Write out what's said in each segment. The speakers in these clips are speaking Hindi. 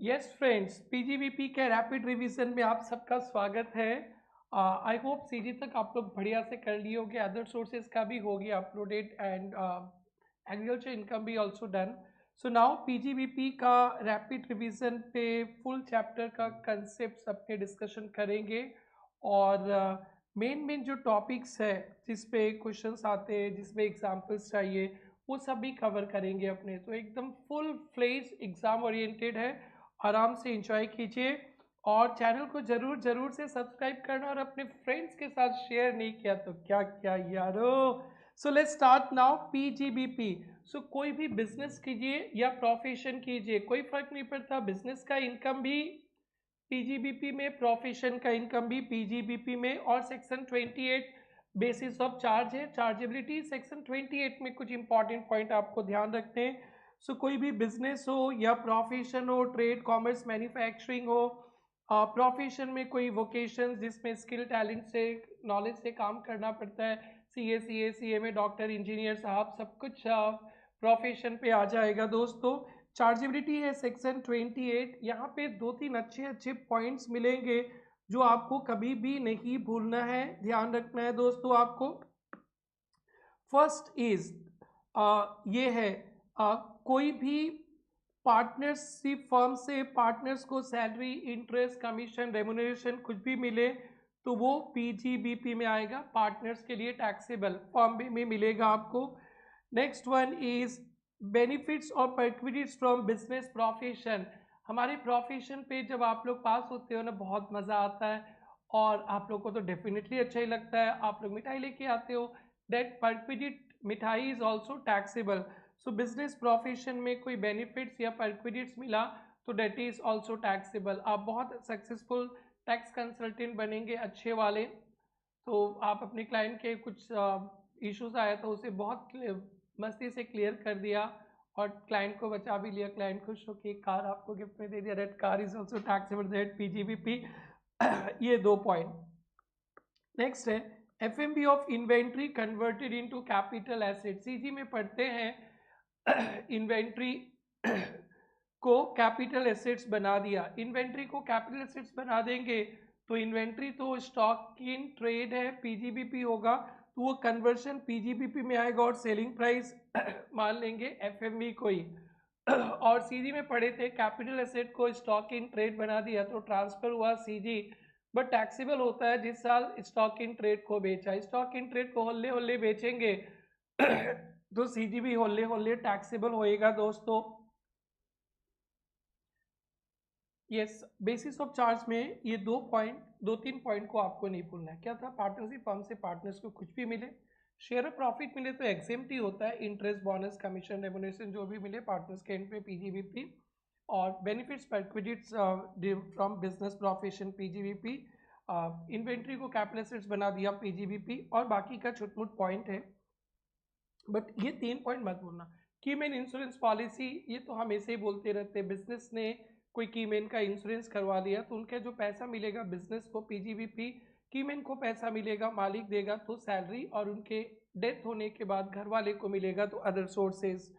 यस फ्रेंड्स, पीजीबीपी के रैपिड रिवीजन में आप सबका स्वागत है। आई होप सीजी तक आप लोग बढ़िया से कर लिए होगे, अदर सोर्सेज का भी हो गया अपलोडेड एंड एग्रीकल्चर इनकम भी also done. So now PGBP का रैपिड रिवीजन पे फुल चैप्टर का कंसेप्ट अपने डिस्कशन करेंगे और मेन जो टॉपिक्स है जिस पे क्वेश्चंस आते हैं, जिसमें एग्जांपल्स चाहिए, वो सब भी कवर करेंगे अपने। तो एकदम फुल फ्लेज एग्जाम ओरिएंटेड है, आराम से एंजॉय कीजिए और चैनल को जरूर जरूर से सब्सक्राइब करना और अपने फ्रेंड्स के साथ शेयर नहीं किया तो क्या क्या यारो। So let's start now PGBP. So कोई भी बिजनेस कीजिए या प्रोफेशन कीजिए, कोई फर्क नहीं पड़ता, बिजनेस का इनकम भी पीजीबीपी में, प्रोफेशन का इनकम भी पीजीबीपी में। और सेक्शन 28 बेसिस ऑफ चार्ज है, चार्जेबिलिटी सेक्शन 28 में कुछ इंपॉर्टेंट पॉइंट आपको ध्यान रखते हैं। सो कोई भी बिजनेस हो या प्रोफेशन हो, ट्रेड, कॉमर्स, मैन्युफैक्चरिंग हो, प्रोफेशन में कोई वोकेशन जिसमें स्किल, टैलेंट से, नॉलेज से काम करना पड़ता है, सीए, सीएमए, डॉक्टर, इंजीनियर साहब, सब कुछ प्रोफेशन पे आ जाएगा दोस्तों। चार्जेबिलिटी है सेक्शन 28। यहाँ पे दो तीन अच्छे अच्छे पॉइंट्स मिलेंगे जो आपको कभी भी नहीं भूलना है, ध्यान रखना है दोस्तों आपको। फर्स्ट इज ये है, कोई भी पार्टनरशिप फर्म से पार्टनर्स को सैलरी, इंटरेस्ट, कमीशन, रेमुनरेशन कुछ भी मिले तो वो पीजीबीपी में आएगा, पार्टनर्स के लिए टैक्सेबल फर्म में मिलेगा आपको। नेक्स्ट वन इज बेनिफिट्स और पर्क्विडिट्स फ्रॉम बिजनेस प्रोफेशन। हमारे प्रोफेशन पे जब आप लोग पास होते हो ना, बहुत मज़ा आता है और आप लोग को तो डेफिनेटली अच्छा ही लगता है। आप लोग मिठाई लेके आते हो, दैट पर्क्विडिट मिठाई is also taxable. So business profession में कोई बेनिफिट्स या पर्क्विडिट्स मिला तो डेट इज ऑल्सो टैक्सेबल। आप बहुत सक्सेसफुल टैक्स कंसल्टेंट बनेंगे अच्छे वाले, तो आप अपने क्लाइंट के कुछ इश्यूज आया तो उसे बहुत मस्ती से क्लियर कर दिया और क्लाइंट को बचा भी लिया, क्लाइंट खुश हो कि कार आपको गिफ्ट में दे दिया, that car is also taxable, that PGBP. ये दो पॉइंट। नेक्स्ट है FMB of inventory converted into capital asset. CG में पढ़ते हैं इन्वेंट्री को कैपिटल एसेट्स बना दिया। इन्वेंट्री को कैपिटल एसेट्स बना देंगे तो इन्वेंट्री तो स्टॉक इन ट्रेड है, पीजीबीपी होगा, तो वो कन्वर्शन पीजीबीपी में आएगा और सेलिंग प्राइस मान लेंगे एफएमबी को ही। और सीजी में पढ़े थे कैपिटल एसेट को स्टॉक इन ट्रेड बना दिया तो ट्रांसफर हुआ सीजी, बट टैक्सेबल होता है जिस साल स्टॉक इन ट्रेड को बेचा। स्टॉक इन ट्रेड को होल्ले होल्ले बेचेंगे तो सीजी भी होल्ले होल्ले टैक्सेबल होएगा दोस्तों। यस, बेसिस ऑफ चार्ज में ये दो तीन पॉइंट को आपको नहीं भूलना है। क्या था? पार्टनरशिप फर्म से पार्टनर्स को कुछ भी मिले, शेयर ऑफ प्रॉफिट मिले तो एग्जेम्प्ट ही होता है, इंटरेस्ट, बोनस, कमीशन, रेमुनरेशन जो भी मिले पार्टनर्स के एंड पे पीजीबीपी। और benefits perquisites from business profession PGBP. Inventory को कैपिटल एसेट्स बना दिया पीजीबीपी और बाकी का छुटमुट पॉइंट है, बट ये तीन पॉइंट मत भूलना। कीमैन इंश्योरेंस पॉलिसी, ये तो हमेशा ही बोलते रहते हैं, बिजनेस ने कोई कीमैन का इंश्योरेंस करवा लिया तो उनका जो पैसा मिलेगा बिजनेस को पीजीबीपी, कीमैन को पैसा मिलेगा, मालिक देगा तो सैलरी, और उनके डेथ होने के बाद घर वाले को मिलेगा तो अदर सोर्सेज।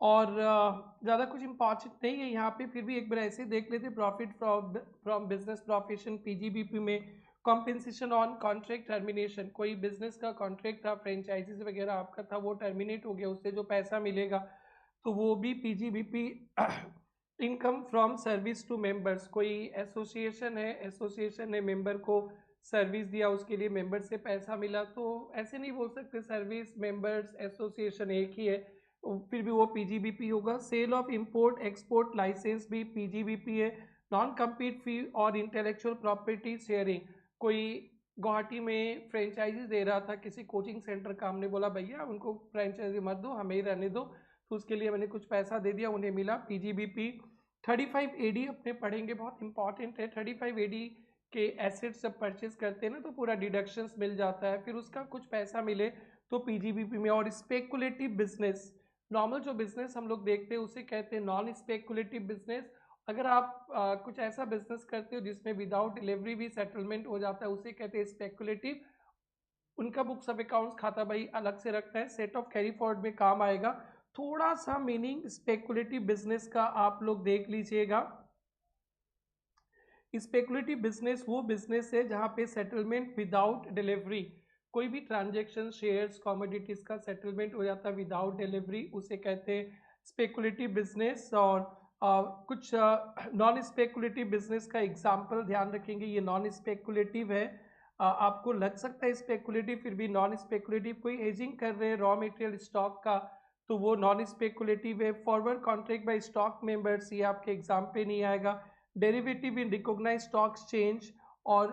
और ज़्यादा कुछ इम्पॉर्टेंट नहीं है यहाँ पे, फिर भी एक बार ऐसे देख लेते। Profit from business profession PGBP में कॉम्पेंसेशन ऑन कॉन्ट्रैक्ट टर्मिनेशन, कोई बिजनेस का कॉन्ट्रैक्ट था, फ्रेंचाइजीज वगैरह आपका था, वो टर्मिनेट हो गया, उससे जो पैसा मिलेगा तो वो भी PGBP. Income from service to members, कोई एसोसिएशन है, एसोसिएशन ने मेंबर को सर्विस दिया, उसके लिए मेंबर से पैसा मिला, तो ऐसे नहीं बोल सकते सर्विस, मेंबर्स, एसोसिएशन एक ही है, फिर भी वो पीजीबीपी होगा। Sale of import export licence भी पीजीबीपी है। नॉन कम्पीट फी और इंटेलेक्चुअल प्रॉपर्टी शेयरिंग, कोई गुवाहाटी में फ्रेंचाइजी दे रहा था किसी कोचिंग सेंटर का, हमने बोला भैया उनको फ्रेंचाइजी मत दो, हमें ही रहने दो, तो उसके लिए मैंने कुछ पैसा दे दिया, उन्हें मिला पीजीबीपी। 35 एडी अपने पढ़ेंगे, बहुत इंपॉर्टेंट है। 35 एडी के एसेट्स जब परचेज करते हैं ना तो पूरा डिडक्शंस मिल जाता है, फिर उसका कुछ पैसा मिले तो पीजीबीपी में। और स्पेकुलेटिव बिजनेस, नॉर्मल जो बिजनेस हम लोग देखते हैं उसे कहते हैं नॉन स्पेकुलेटिव बिजनेस। अगर आप कुछ ऐसा बिजनेस करते हो जिसमें विदाउट डिलीवरी भी सेटलमेंट हो जाता है उसे कहते हैं स्पेकुलेटिव। उनका बुक्स ऑफ अकाउंट्स खाता भाई अलग से रखता है, सेट ऑफ कैरी फॉरवर्ड में काम आएगा। थोड़ा सा मीनिंग स्पेकुलेटिव बिजनेस का आप लोग देख लीजिएगा। स्पेकुलेटिव बिजनेस वो बिजनेस है जहाँ पे सेटलमेंट विदाउट डिलीवरी, कोई भी ट्रांजेक्शन शेयर्स कमोडिटीज का सेटलमेंट हो जाता है विदाउट डिलीवरी, उसे कहते हैं स्पेकुलेटिव बिजनेस। और कुछ नॉन स्पेकुलेटिव बिजनेस का एग्जांपल ध्यान रखेंगे, ये नॉन स्पेकुलेटिव है। आपको लग सकता है स्पेकुलेटिव, फिर भी नॉन स्पेकुलेटिव। कोई हेजिंग कर रहे हैं रॉ मटेरियल स्टॉक का तो वो नॉन स्पेकुलेटिव है। Forward contract by stock members, ये आपके एग्जाम पे नहीं आएगा। Derivative in recognise stock exchange और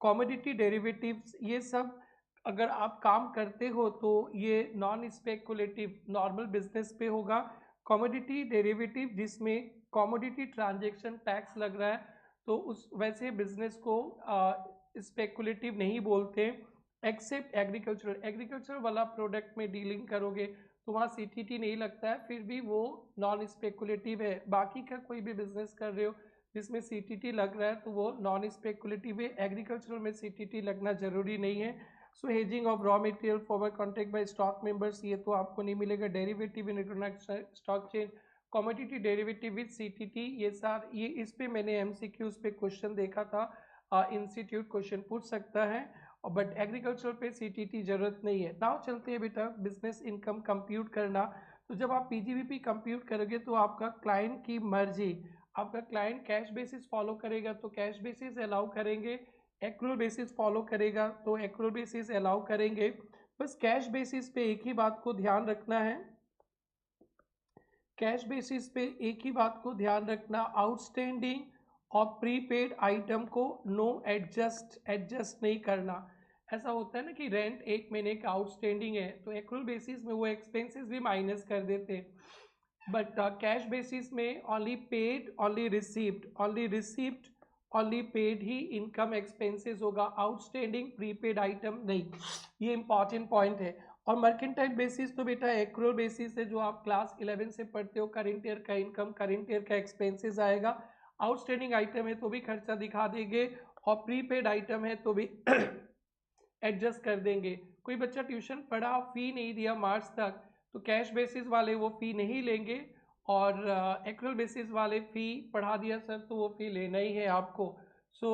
कमोडिटी डेरिवेटिव्स, ये सब अगर आप काम करते हो तो ये नॉन स्पेकुलेटिव नॉर्मल बिजनेस पे होगा। कमोडिटी डेरिवेटिव जिसमें कमोडिटी ट्रांजैक्शन टैक्स लग रहा है तो उस वैसे बिजनेस को स्पेकुलेटिव नहीं बोलते। एक्सेप्ट एग्रीकल्चरल, एग्रीकल्चर वाला प्रोडक्ट में डीलिंग करोगे तो वहाँ सीटीटी नहीं लगता है, फिर भी वो नॉन स्पेकुलेटिव है। बाकी का कोई भी बिजनेस कर रहे हो जिसमें सीटीटी लग रहा है तो वो नॉन स्पेकुलेटिव है। एग्रीकल्चर में सीटीटी लगना जरूरी नहीं है। So hedging of raw material forward contract by stock members, ये तो आपको नहीं मिलेगा। Derivative in recognised stock change, commodity derivative with CTT, ये इस पे मैंने एमसीक्यूज पे क्वेश्चन देखा था, इंस्टीट्यूट क्वेश्चन पूछ सकता है। बट एग्रीकल्चर पे सीटीटी जरूरत नहीं है। नाउ चलते हैं बेटा बिजनेस इनकम कंप्यूट करना। तो जब आप पीजीबीपी कंप्यूट करोगे तो आपका क्लाइंट की मर्जी, आपका क्लाइंट कैश बेसिस फॉलो करेगा तो कैश बेसिस अलाउ करेंगे, एक्रूअल बेसिस फॉलो करेगा तो एक्रूअल बेसिस अलाउ करेंगे। बस कैश बेसिस पे एक ही बात को ध्यान रखना है, कैश बेसिस पे एक ही बात को ध्यान रखना, आउटस्टैंडिंग और प्रीपेड आइटम को नो एडजस्ट नहीं करना। ऐसा होता है ना कि रेंट एक महीने का आउटस्टैंडिंग है तो एक्रूअल बेसिस में वो एक्सपेंसेस भी माइनस कर देते हैं। बट कैश बेसिस में only paid only received only paid ही इनकम एक्सपेंसेस होगा, आउटस्टैंडिंग प्रीपेड आइटम नहीं। ये इंपॉर्टेंट पॉइंट है। और मर्केंटाइल बेसिस तो बेटा एक्रूअल बेसिस है, जो आप क्लास 11 से पढ़ते हो। करेंट ईयर का इनकम करेंट ईयर का एक्सपेंसेस आएगा, आउटस्टैंडिंग आइटम है तो भी खर्चा दिखा देंगे और प्रीपेड आइटम है तो भी एडजस्ट कर देंगे। कोई बच्चा ट्यूशन पढ़ा फी नहीं दिया मार्च तक तो कैश बेसिस वाले वो फी नहीं लेंगे, और एक्रूअल बेसिस वाले फी पढ़ा दिया सर तो वो फी लेना ही है आपको। So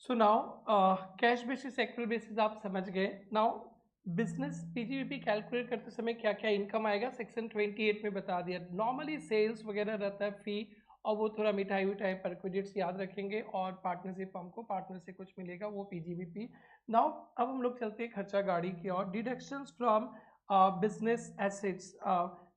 now cash basis accrual basis आप समझ गए। नाउ बिजनेस पीजीबीपी कैलकुलेट करते समय क्या क्या इनकम आएगा सेक्शन 28 में बता दिया। नॉर्मली सेल्स वगैरह रहता है फी, और वो थोड़ा मिठाई विठाई परक्विजिट्स याद रखेंगे, और पार्टनरशिप हमको पार्टनर से कुछ मिलेगा वो पीजीबीपी। नाउ अब हम लोग चलते हैं खर्चा गाड़ी की ओर। Deductions from business assets,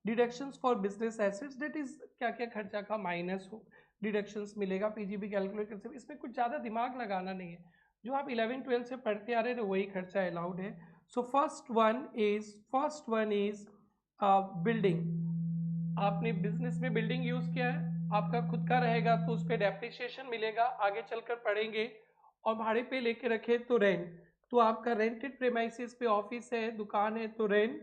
deductions for business assets, that is क्या क्या खर्चा का माइनस हो डिडक्शंस मिलेगा पीजीबी कैलकुलेट करते हुए। इसमें कुछ ज़्यादा दिमाग लगाना नहीं है, जो आप 11-12 से पढ़ते आ रहे हैं वही खर्चा अलाउड है। So first one is building. आपने बिजनेस में बिल्डिंग यूज किया है, आपका खुद का रहेगा तो उस पर डेप्रिसिएशन मिलेगा, आगे चलकर पढ़ेंगे। और भाड़े पे लेके रखे तो रेंट, तो आपका रेंटेड प्रेमाइसिस पे ऑफिस है दुकान है तो रेंट,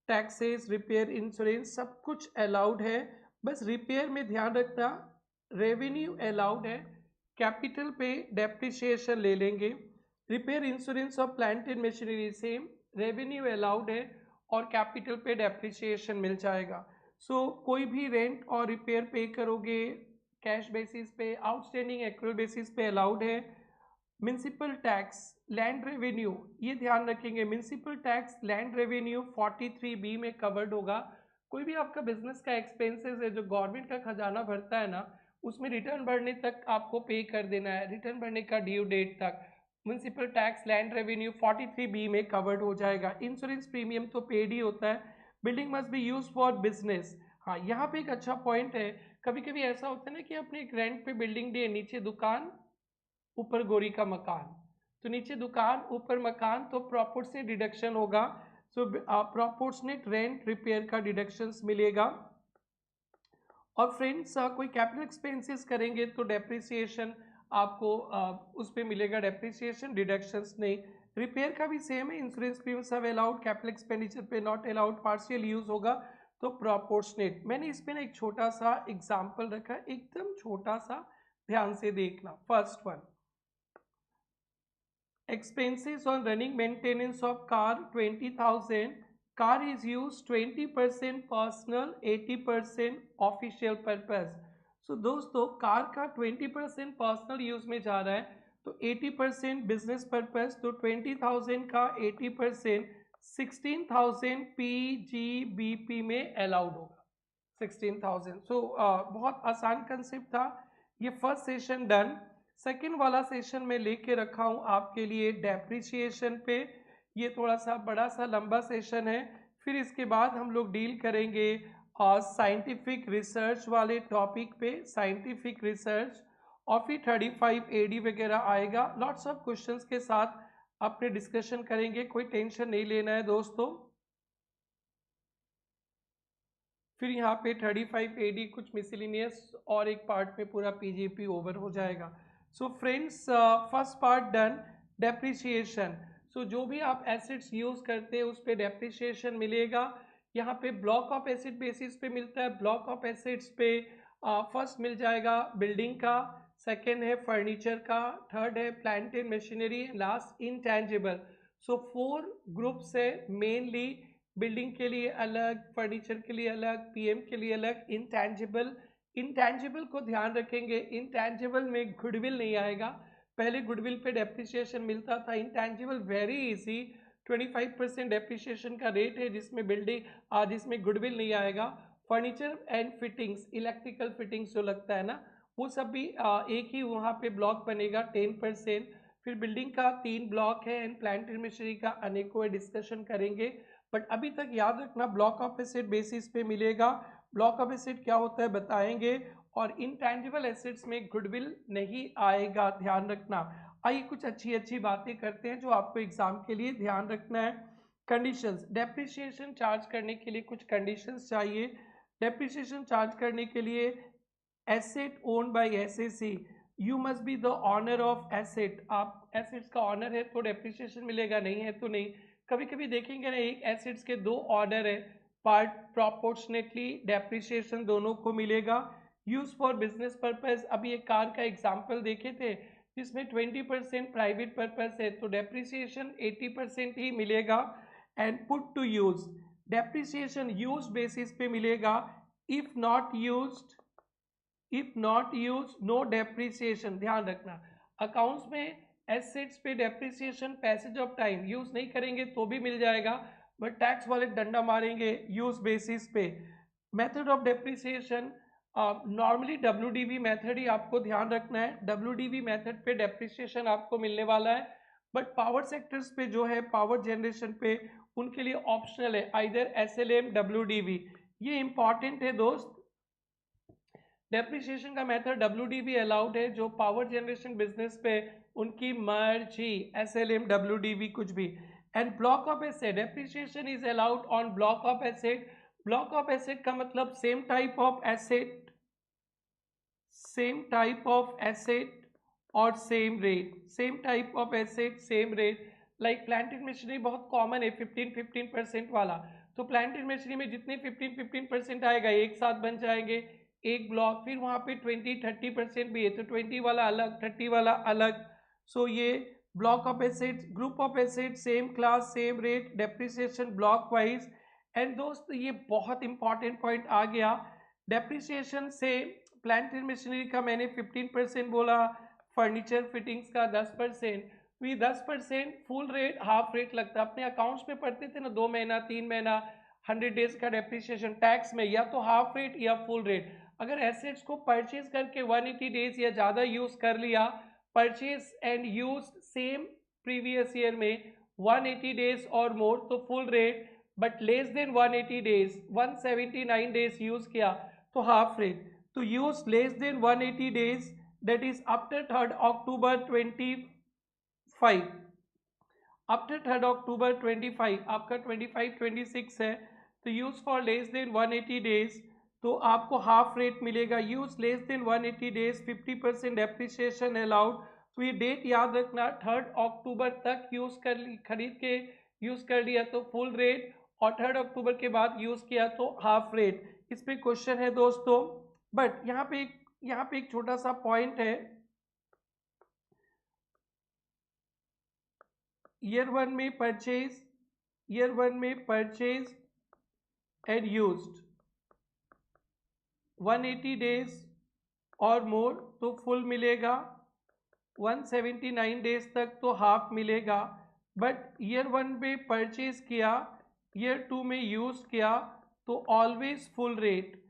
टैक्सेस रिपेयर इंश्योरेंस सब कुछ अलाउड है। बस रिपेयर में ध्यान रखना रेवेन्यू अलाउड है, कैपिटल पे डेप्रिसिएशन ले लेंगे। रिपेयर इंश्योरेंस और plant and machinery same, revenue allowed है और कैपिटल पे डेप्रिसिएशन मिल जाएगा। सो कोई भी रेंट और रिपेयर पे करोगे कैश बेसिस पे, आउटस्टैंडिंग एक्रूअल बेसिस पे अलाउड है। म्युनिसिपल टैक्स लैंड रेवेन्यू, ये ध्यान रखेंगे municipal tax land revenue 43B में कवर्ड होगा। कोई भी आपका बिजनेस का एक्सपेंसेस है जो गवर्नमेंट का खजाना भरता है ना, उसमें रिटर्न भरने तक आपको पे कर देना है, रिटर्न भरने का ड्यू डेट तक। Municipal tax land revenue 43B में कवर्ड हो जाएगा। इंश्योरेंस प्रीमियम तो पेड ही होता है। Building must be use for business, हाँ यहाँ पे एक अच्छा पॉइंट है। कभी कभी ऐसा होता है ना कि अपने एक रेंट पे बिल्डिंग दी है, नीचे दुकान ऊपर गोरी का मकान, तो नीचे दुकान ऊपर मकान तो प्रोपोर्शनेट डिडक्शन होगा। सो प्रोपोर्शनेट रेंट रिपेयर का डिडक्शंस मिलेगा। और फ्रेंड्स कोई कैपिटल एक्सपेंसेस करेंगे तो डेप्रिसिएशन आपको उस पर मिलेगा, डेप्रिसिएशन डिडक्शंस नहीं। रिपेयर का भी सेम है, इंश्योरेंस प्रीमियम सब अलाउड, कैपिटल एक्सपेंडिचर पे नॉट अलाउड, पार्शियल यूज होगा तो प्रोपोर्शनेट। मैंने इस पे ना एक छोटा सा एग्जाम्पल रखा, एकदम छोटा सा, ध्यान से देखना। First one, expenses on running maintenance of car 20,000, car is use 20% personal 80% official purpose. So दोस्तों कार का 20% पर्सनल यूज में जा रहा है, तो 80% बिजनेस पर्पस, तो 20,000 का 80% 16,000 PGBP में अलाउड होगा। 16,000। सो बहुत आसान कंसेप्ट था। ये फर्स्ट सेशन डन। सेकेंड वाला सेशन में लेके रखा हूँ आपके लिए डेप्रिसिएशन पे। ये थोड़ा सा बड़ा सा लंबा सेशन है। फिर इसके बाद हम लोग डील करेंगे साइंटिफिक रिसर्च वाले टॉपिक पे, साइंटिफिक रिसर्च, और फिर 35 AD वगैरह आएगा। लॉट्स ऑफ क्वेश्चंस के साथ अपने डिस्कशन करेंगे, कोई टेंशन नहीं लेना है दोस्तों। फिर यहाँ पे 35 AD कुछ मिसलिनियस और एक पार्ट में पूरा PGP ओवर हो जाएगा। So friends, first part done, depreciation. So जो भी आप एसेट्स यूज करते हैं उस पर डेप्रिसिएशन मिलेगा। यहाँ पे ब्लॉक ऑफ एसेट बेसिस पे मिलता है। ब्लॉक ऑफ एसेट्स पे फर्स्ट मिल जाएगा बिल्डिंग का, सेकेंड है फर्नीचर का, थर्ड है plant and machinery, last intangible. So 4 groups है मेनली। बिल्डिंग के लिए अलग, फर्नीचर के लिए अलग, पीएम के लिए अलग, इंटेंजिबल। इंटेंजिबल को ध्यान रखेंगे, इंटेंजिबल में गुडविल नहीं आएगा। पहले गुडविल पे डेप्रिसिएशन मिलता था। इंटेंजिबल वेरी इजी, 25% डेप्रिसिएशन का रेट है जिसमें बिल्डिंग जिसमें गुडविल नहीं आएगा। Furniture and fittings, electrical fittings जो लगता है ना, वो सब भी एक ही वहाँ पे ब्लॉक बनेगा 10%। फिर बिल्डिंग का 3 ब्लॉक है एंड प्लांट एंड मशीनरी का अनेकों डिस्कशन करेंगे। बट अभी तक याद रखना ब्लॉक ऑफ एसेट बेसिस पे मिलेगा। ब्लॉक ऑफ एसेट क्या होता है बताएंगे, और इंटेंजिबल एसेट्स में गुडविल नहीं आएगा, ध्यान रखना। आइए कुछ अच्छी अच्छी बातें करते हैं जो आपको एग्जाम के लिए ध्यान रखना है। कंडीशंस, डेप्रिसिएशन चार्ज करने के लिए कुछ कंडीशंस चाहिए। डेप्रिसिएशन चार्ज करने के लिए asset own by SAC, you must be the owner of asset. आप एसेट्स का ऑनर है तो डेप्रिसिएशन मिलेगा, नहीं है तो नहीं। कभी कभी देखेंगे ना, एक एसेट्स के 2 ऑर्डर है, पार्ट प्रोपोर्शनेटली डेप्रिसिएशन दोनों को मिलेगा। यूज फॉर बिजनेस पर्पस, अभी एक कार का एग्जांपल देखे थे जिसमें 20% प्राइवेट पर्पस है तो डेप्रिसिएशन 80% ही मिलेगा। And put to use, depreciation use basis पे मिलेगा। If not used, if not use no depreciation, ध्यान रखना। अकाउंट्स में एसेट्स पे depreciation passage of time use नहीं करेंगे तो भी मिल जाएगा, बट टैक्स वाले डंडा मारेंगे यूज बेसिस पे। Method of depreciation, normally WDV method ही आपको ध्यान रखना है। WDV मेथड पे डेप्रिसिएशन आपको मिलने वाला है। बट पावर सेक्टर्स पे जो है, पावर जनरेशन पे, उनके लिए ऑप्शनल है आइदर SLM WDV। ये इंपॉर्टेंट है दोस्त। डेप्रिसिएशन का मेथड WDV अलाउड है, जो पावर जनरेशन बिजनेस पे उनकी मर्जी, SLM WDV कुछ भी। And block of asset, depreciation is allowed on block of asset. Block of asset का मतलब same type of asset, same type of asset और same rate, same type of asset same rate. Like plant and machinery बहुत कॉमन है 15% वाला, तो प्लांट एंड मशीनरी में जितने 15% आएगा एक साथ बन जाएंगे एक ब्लॉक। फिर वहाँ पे 20-30% भी है तो 20 वाला अलग, 30 वाला अलग। सो ये block of asset, group of asset same class same rate, depreciation block wise. And दोस्त ये बहुत इंपॉर्टेंट पॉइंट आ गया, डेप्रिसिएशन से प्लांट एंड मशीनरी का मैंने 15% बोला, फर्नीचर फिटिंग्स का 10%। तो ये 10% फुल रेट हाफ रेट लगता है। अपने अकाउंट्स में पढ़ते थे ना, 2 महीना 3 महीना 100 डेज का डेप्रिसिएशन, टैक्स में या तो हाफ रेट या फुल रेट। अगर एसेट्स को परचेज करके 180 डेज या ज़्यादा यूज कर लिया, purchase and use same previous year में 180 डेज और मोर तो full rate, but less than 180 days 179 days use किया तो हाफ रेट। तो use less than 180 days, that is after 3rd October 25, after 3rd October 25 आपका 25-26 है, तो use for less than 180 days तो आपको हाफ रेट मिलेगा। Use less than 180 days 50% depreciation allowed. तो ये डेट याद रखना, 3rd October तक यूज कर खरीद के यूज कर लिया तो फुल रेट, और 3rd October के बाद यूज किया तो हाफ रेट। इस पे क्वेश्चन है दोस्तों। बट यहाँ पे एक छोटा सा पॉइंट है, ईयर 1 में परचेज ईयर 1 में परचेज एंड यूज्ड 180 डेज और मोर तो फुल मिलेगा, 179 डेज तक तो हाफ मिलेगा। बट ईयर 1 पे परचेज किया, ईयर 2 में यूज किया तो ऑलवेज फुल रेट।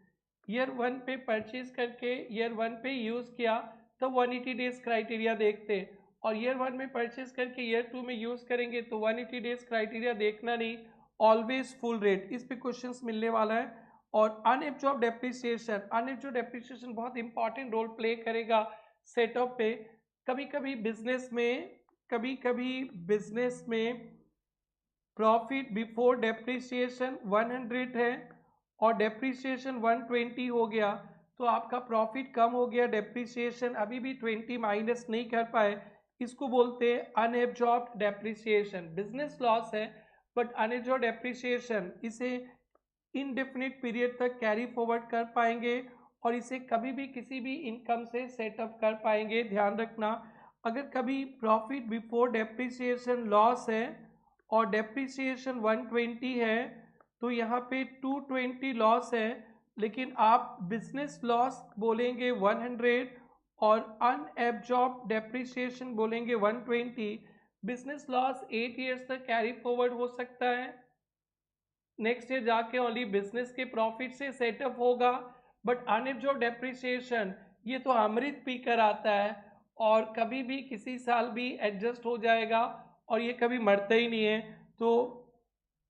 ईयर 1 पे परचेज करके ईयर 1 पे यूज किया तो 180 डेज क्राइटेरिया देखते, और ईयर 1 में परचेज करके ईयर 2 में यूज करेंगे तो 180 डेज क्राइटेरिया देखना नहीं, ऑलवेज फुल रेट। इस पे क्वेश्चंस मिलने वाला है। और अनएब्जॉर्ब डेप्रिसिएशन बहुत इंपॉर्टेंट रोल प्ले करेगा सेटअप पे। कभी कभी बिजनेस में प्रॉफिट बिफोर डेप्रिसिएशन 100 है और डेप्रिसिएशन 120 हो गया, तो आपका प्रॉफिट कम हो गया, डेप्रिसिएशन अभी भी 20 माइनस नहीं कर पाए, इसको बोलते हैं अनएब्जॉर्ब डेप्रिसिएशन। बिजनेस लॉस है बट अनएब्जॉर्ब डेप्रिसिएशन, इसे इनडेफिनिट पीरियड तक कैरी फॉरवर्ड कर पाएंगे और इसे कभी भी किसी भी इनकम से सेटअप कर पाएंगे। ध्यान रखना, अगर कभी प्रॉफिट बिफोर डेप्रिसिएशन लॉस है और डेप्रिसिएशन 120 है तो यहाँ पे 220 लॉस है, लेकिन आप बिजनेस लॉस बोलेंगे 100 और अनएब्जॉर्ब डेप्रिसिएशन बोलेंगे 120। बिजनेस लॉस 8 ईयर्स तक कैरी फॉरवर्ड हो सकता है, नेक्स्ट ईयर जाके ओनली बिजनेस के प्रॉफिट से सेटअप होगा। बट अनएब्जॉर्ब डेप्रिसिएशन ये तो अमृत पी कर आता है और कभी भी किसी साल भी एडजस्ट हो जाएगा और ये कभी मरता ही नहीं है, तो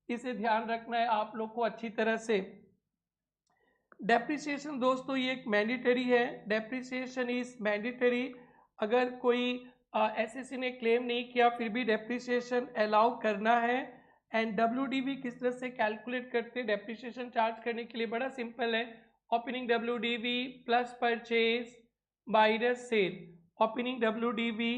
इसे ध्यान रखना है आप लोग को अच्छी तरह से। डेप्रिसिएशन दोस्तों ये एक मैंडेटरी है, डेप्रिसिएशन इज मैंडेटरी। अगर कोई एसएससी ने क्लेम नहीं किया फिर भी डेप्रिसिएशन अलाउ करना है। एंड डब्ल्यूडीवी किस तरह से कैलकुलेट करते हैं डेप्रिसिएशन चार्ज करने के लिए, बड़ा सिंपल है, opening WDV plus purchase minus sale, opening WDV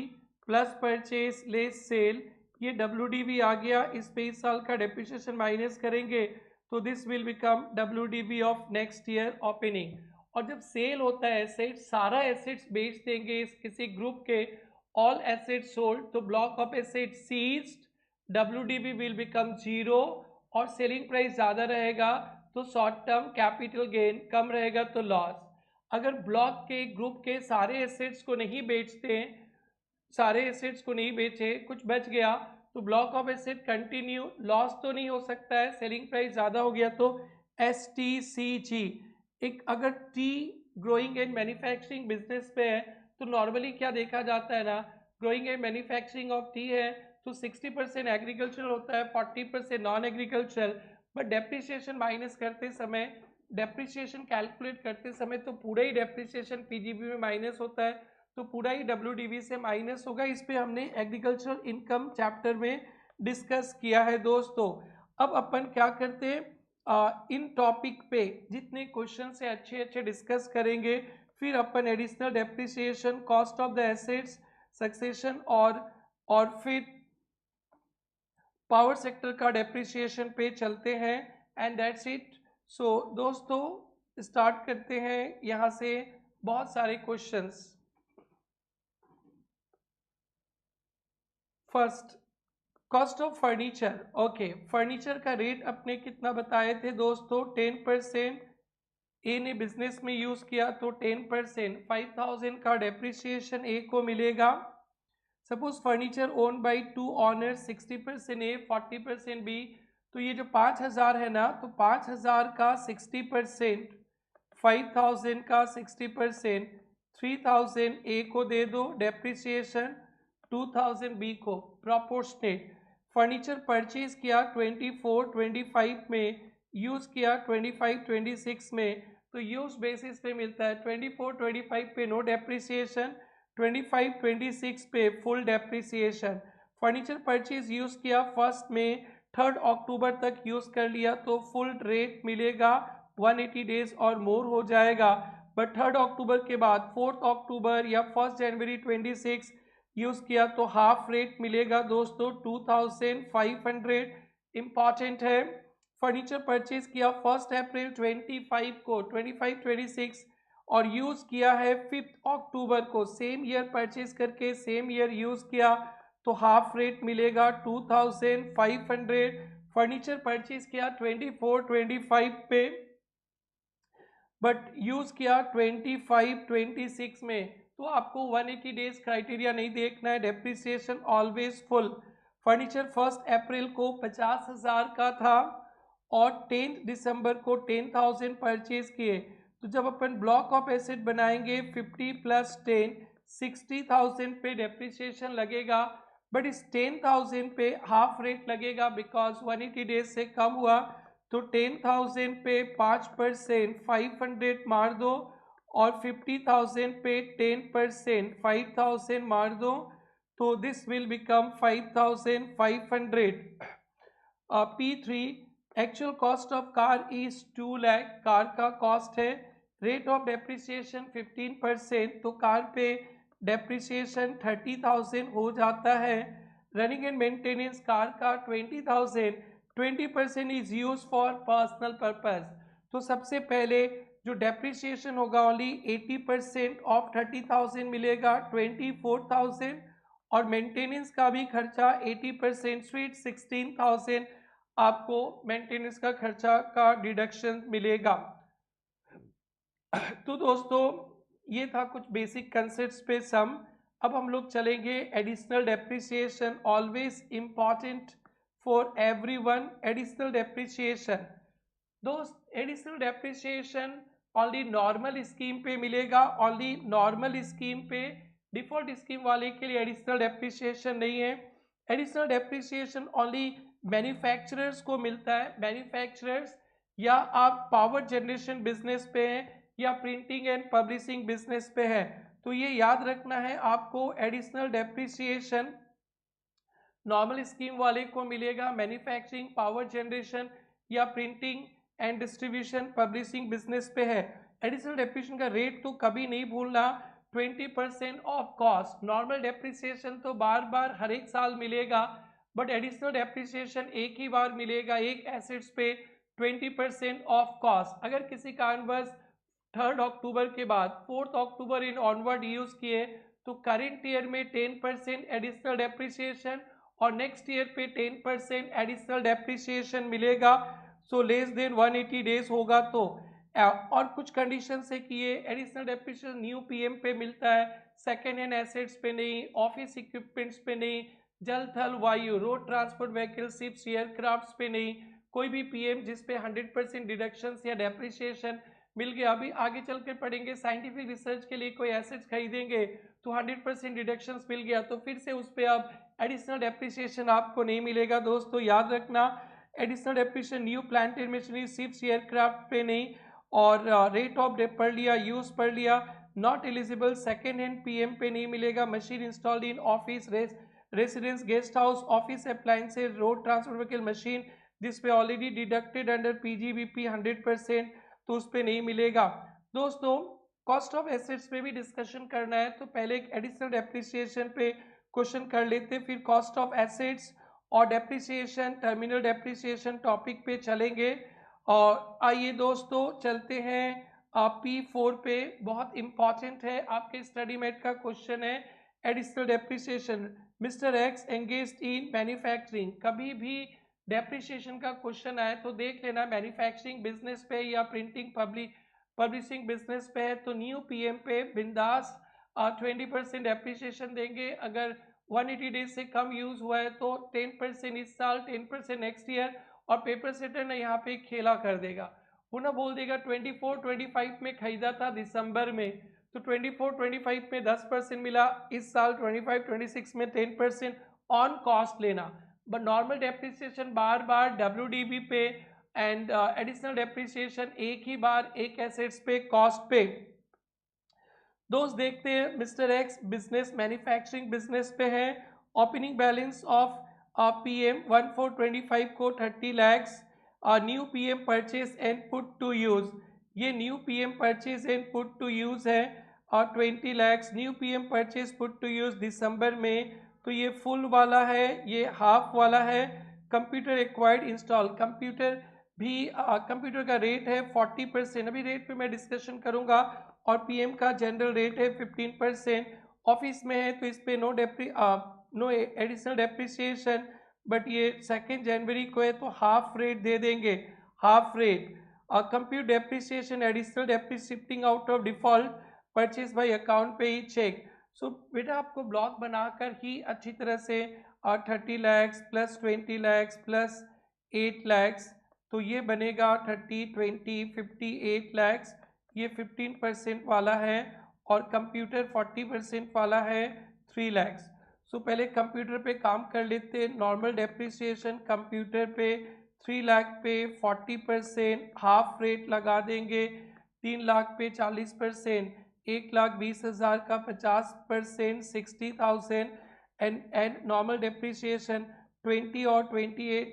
plus purchase less sale, ये डब्ल्यूडीवी आ गया, इस पे इस साल का डेप्रिसिएशन माइनस करेंगे तो this will become WDV of next year opening. और जब सेल होता है एसेट, सारा एसेट्स बेच देंगे इस किसी ग्रुप के, ऑल एसेट्स सोल्ड, तो block of asset ceased, WDV will become zero, और सेलिंग प्राइस ज़्यादा रहेगा तो शॉर्ट टर्म कैपिटल गेन, कम रहेगा तो लॉस। अगर ब्लॉक के ग्रुप के सारे एसेट्स को नहीं बेचते, सारे एसेट्स को नहीं बेचे, कुछ बच गया, तो block of asset continue, loss तो नहीं हो सकता है, सेलिंग प्राइस ज़्यादा हो गया तो STCG। एक अगर T growing and manufacturing business पे है तो नॉर्मली क्या देखा जाता है ना, growing and manufacturing of T है तो 60% एग्रीकल्चरल होता है, 40% non agricultural. But depreciation minus करते समय, डेप्रिसिएशन कैलकुलेट करते समय तो पूरा ही डेप्रिसिएशन पीजीबी में माइनस होता है, तो पूरा ही डब्ल्यूडीवी से माइनस होगा। इस पे हमने एग्रीकल्चरल इनकम चैप्टर में डिस्कस किया है दोस्तों। अब अपन क्या करते हैं, इन टॉपिक पे जितने क्वेश्चन से अच्छे अच्छे डिस्कस करेंगे, फिर अपन additional depreciation, cost of the assets, succession और फिर पावर सेक्टर का डेप्रिसिएशन पे चलते हैं। And that's it. सो दोस्तों स्टार्ट करते हैं यहाँ से बहुत सारे questions. First, cost of furniture. Okay, furniture का रेट अपने कितना बताए थे दोस्तों, 10%। ए ने बिजनेस में यूज किया तो 10%, 5000 का डेप्रिसिएशन ए को मिलेगा। Suppose furniture own by 2 owners, 60% A 40% B, तो ये जो 5000 है ना, तो 5000 का 60%, 5000 का 60%, 3000 ए को दे दो डेप्रिसिएशन, 2000 बी को, प्रोपोर्शनेट। फर्नीचर परचेज किया 24-25 में, यूज किया 25-26 में, तो यूज बेसिस पे मिलता है, 24-25 पे नो डेप्रिसिएशन, 25-26 पे full depreciation. Furniture purchase use किया फर्स्ट में, 3 अक्टूबर तक यूज कर लिया तो फुल रेट मिलेगा, 180 डेज और मोर हो जाएगा। बट 3 अक्टूबर के बाद 4 अक्टूबर या 1 जनवरी 26 यूज किया तो हाफ रेट मिलेगा दोस्तों, 2500। इंपॉर्टेंट है, फर्नीचर परचेज किया 1 अप्रैल 25 को, 25-26 और यूज किया है 5 अक्टूबर को, सेम ईयर परचेज करके सेम ईयर यूज किया तो हाफ रेट मिलेगा 2500। फर्नीचर परचेज किया 24-25 पे, बट यूज किया 25-26 में, तो आपको 180 डेज क्राइटेरिया नहीं देखना है, डेप्रिसिएशन ऑलवेज फुल। फर्नीचर 1 अप्रैल को 50,000 का था और 10 दिसंबर को 10,000 परचेज किए, तो जब अपन ब्लॉक ऑफ एसेट बनाएंगे 50 + 10 60,000 पे डेप्रिसिएशन लगेगा, बट इस 10,000 पे हाफ रेट लगेगा बिकॉज 180 डेज से कम हुआ, तो 10,000 पे 5% 500 मार दो और 50,000 पे 10% 5,000 मार दो, तो this will become 5,500। P3 actual cost of car is 2 lakh, car का कॉस्ट है, रेट ऑफ डेप्रिसिएशन 15%, तो कार पे डेप्रिसिएशन 30,000 हो जाता है। रनिंग एंड मेंटेनेंस कार का 20,000, 20% is use for personal purpose, तो सबसे पहले जो डेप्रिसिएशन होगा ओनली 80% ऑफ 30,000 मिलेगा 24,000, और मेंटेनेंस का भी खर्चा 80% स्वीट 16,000 आपको मेंटेनेंस का खर्चा का डिडक्शन मिलेगा। तो दोस्तों ये था कुछ बेसिक कंसेप्ट्स पे सम। अब हम लोग चलेंगे additional depreciation, always important for everyone. Additional depreciation दोस्त, additional depreciation only normal scheme पे मिलेगा, ओनली नॉर्मल स्कीम पे, डिफॉल्ट स्कीम वाले के लिए एडिशनल डेप्रिसिएशन नहीं है। एडिशनल डेप्रिसिएशन ओनली मैन्युफैक्चरर्स को मिलता है, मैन्युफैक्चरर्स या आप पावर जनरेशन बिजनेस पे हैं या प्रिंटिंग एंड पब्लिशिंग बिजनेस पे है, तो ये याद रखना है आपको, एडिशनल डेप्रिसिएशन नॉर्मल स्कीम वाले को मिलेगा, मैन्युफैक्चरिंग पावर जनरेशन या printing and distribution publishing business पे है। एडिशनल डेप्रिसिएशन का रेट तो कभी नहीं भूलना, 20% ऑफ कॉस्ट। नॉर्मल डेप्रिसिएशन तो बार बार हर एक साल मिलेगा, बट एडिशनल डेप्रिसिएशन एक ही बार मिलेगा एक एसेट्स पे 20% ऑफ कॉस्ट। अगर किसी कारणवश 3 अक्टूबर के बाद 4 अक्टूबर इन ऑनवर्ड यूज किए तो करेंट ईयर में 10% एडिशनल डेप्रिसिएशन और नेक्स्ट ईयर पे 10% एडिशनल डेप्रिसिएशन मिलेगा। सो लेस देन 180 डेज होगा तो, और कुछ कंडीशन से किए एडिशनल डेप्रिसिएशन न्यू पीएम पे मिलता है, सेकेंड हैंड एसेट्स पे नहीं, ऑफिस इक्विपमेंट्स पे नहीं, जल थल वायु road transport vehicle ships aircrafts पे नहीं, कोई भी पीएम जिसपे 100% डिडक्शन या डेप्रिसिएशन मिल गया। अभी आगे चल कर पढ़ेंगे साइंटिफिक रिसर्च के लिए कोई एसेट्स खरीदेंगे तो 100% डिडक्शन मिल गया तो फिर से उस पर अब एडिशनल डेप्रिसिएशन आपको नहीं मिलेगा। दोस्तों याद रखना, additional depreciation new plant and machinery ships aircraft पे नहीं, और रेट ऑफ पढ़ लिया, यूज पढ़ लिया, not eligible second hand PM पे नहीं मिलेगा, machine installed in office residence guest house office appliances road transport vehicle machine जिसपे ऑलरेडी डिडक्टेड अंडर पीजीबीपी 100%, तो उस पर नहीं मिलेगा। दोस्तों कॉस्ट ऑफ एसेट्स पे भी डिस्कशन करना है तो पहले एक एडिशनल डेप्रिसिएशन पे क्वेश्चन कर लेते, फिर कॉस्ट ऑफ एसेट्स और डेप्रिसिएशन टर्मिनल डेप्रिसिएशन टॉपिक पे चलेंगे। और आइए दोस्तों चलते हैं P4 पे, बहुत इंपॉर्टेंट है आपके स्टडी मेट का क्वेश्चन है additional depreciation. Mister x engaged in manufacturing, कभी भी डेप्रिसिएशन का क्वेश्चन आए तो देख लेना मैन्युफैक्चरिंग बिजनेस पे या प्रिंटिंग पब्लिशिंग बिजनेस पे है तो न्यू पीएम पे बिंदास 20% डेप्रिसिएशन देंगे। अगर 180 डेज से कम यूज हुआ है तो 10% इस साल, 10% नेक्स्ट ईयर, और पेपर सेटर ने यहाँ पे खेला कर देगा, वो ना बोल देगा 24-25 में खरीदा था दिसंबर में तो 24-25 में 10% मिला, इस साल 25-26 में 10% ऑन कॉस्ट लेना। But normal depreciation bar bar WDV पे एंड एडिशनल डेप्रिसिएशन एक ही बार एक एसेट्स पे कॉस्ट पे। दोस्त देखते हैं mister X business manufacturing business पे है, ओपनिंग बैलेंस ऑफ PM 1425 को 30 lakhs, new PM purchase and put to use, ये new PM purchase and put to use है, और 20 lakhs new PM purchase put to use दिसंबर में, तो ये फुल वाला है, ये हाफ वाला है। कंप्यूटर एक्वायर्ड इंस्टॉल, कंप्यूटर भी कंप्यूटर का रेट है 40%, अभी रेट पे मैं डिस्कशन करूंगा, और पीएम का जनरल रेट है 15%। ऑफिस में है तो इस पे नो एडिशनल डेप्रिसिएशन, बट ये 2 जनवरी को है तो हाफ रेट दे देंगे, half rate. Compute depreciation additional depreciating out of default purchase by account पे ही चेक। सो बेटा आपको ब्लॉक बनाकर ही अच्छी तरह से 30 लैक्स प्लस 20 लैक्स प्लस 8 लैक्स, तो ये बनेगा 30 20 58 लैक्स। ये 15% वाला है और कंप्यूटर 40% वाला है 3 लैक्स। सो पहले कंप्यूटर पे काम कर लेते। नॉर्मल डेप्रिसिएशन कंप्यूटर पे 3 लाख पे 40% हाफ रेट लगा देंगे, 3 लाख पे 40%, 1,20,000 का 50% 60,000 एंड नॉर्मल डेप्रिसिएशन 20 और 28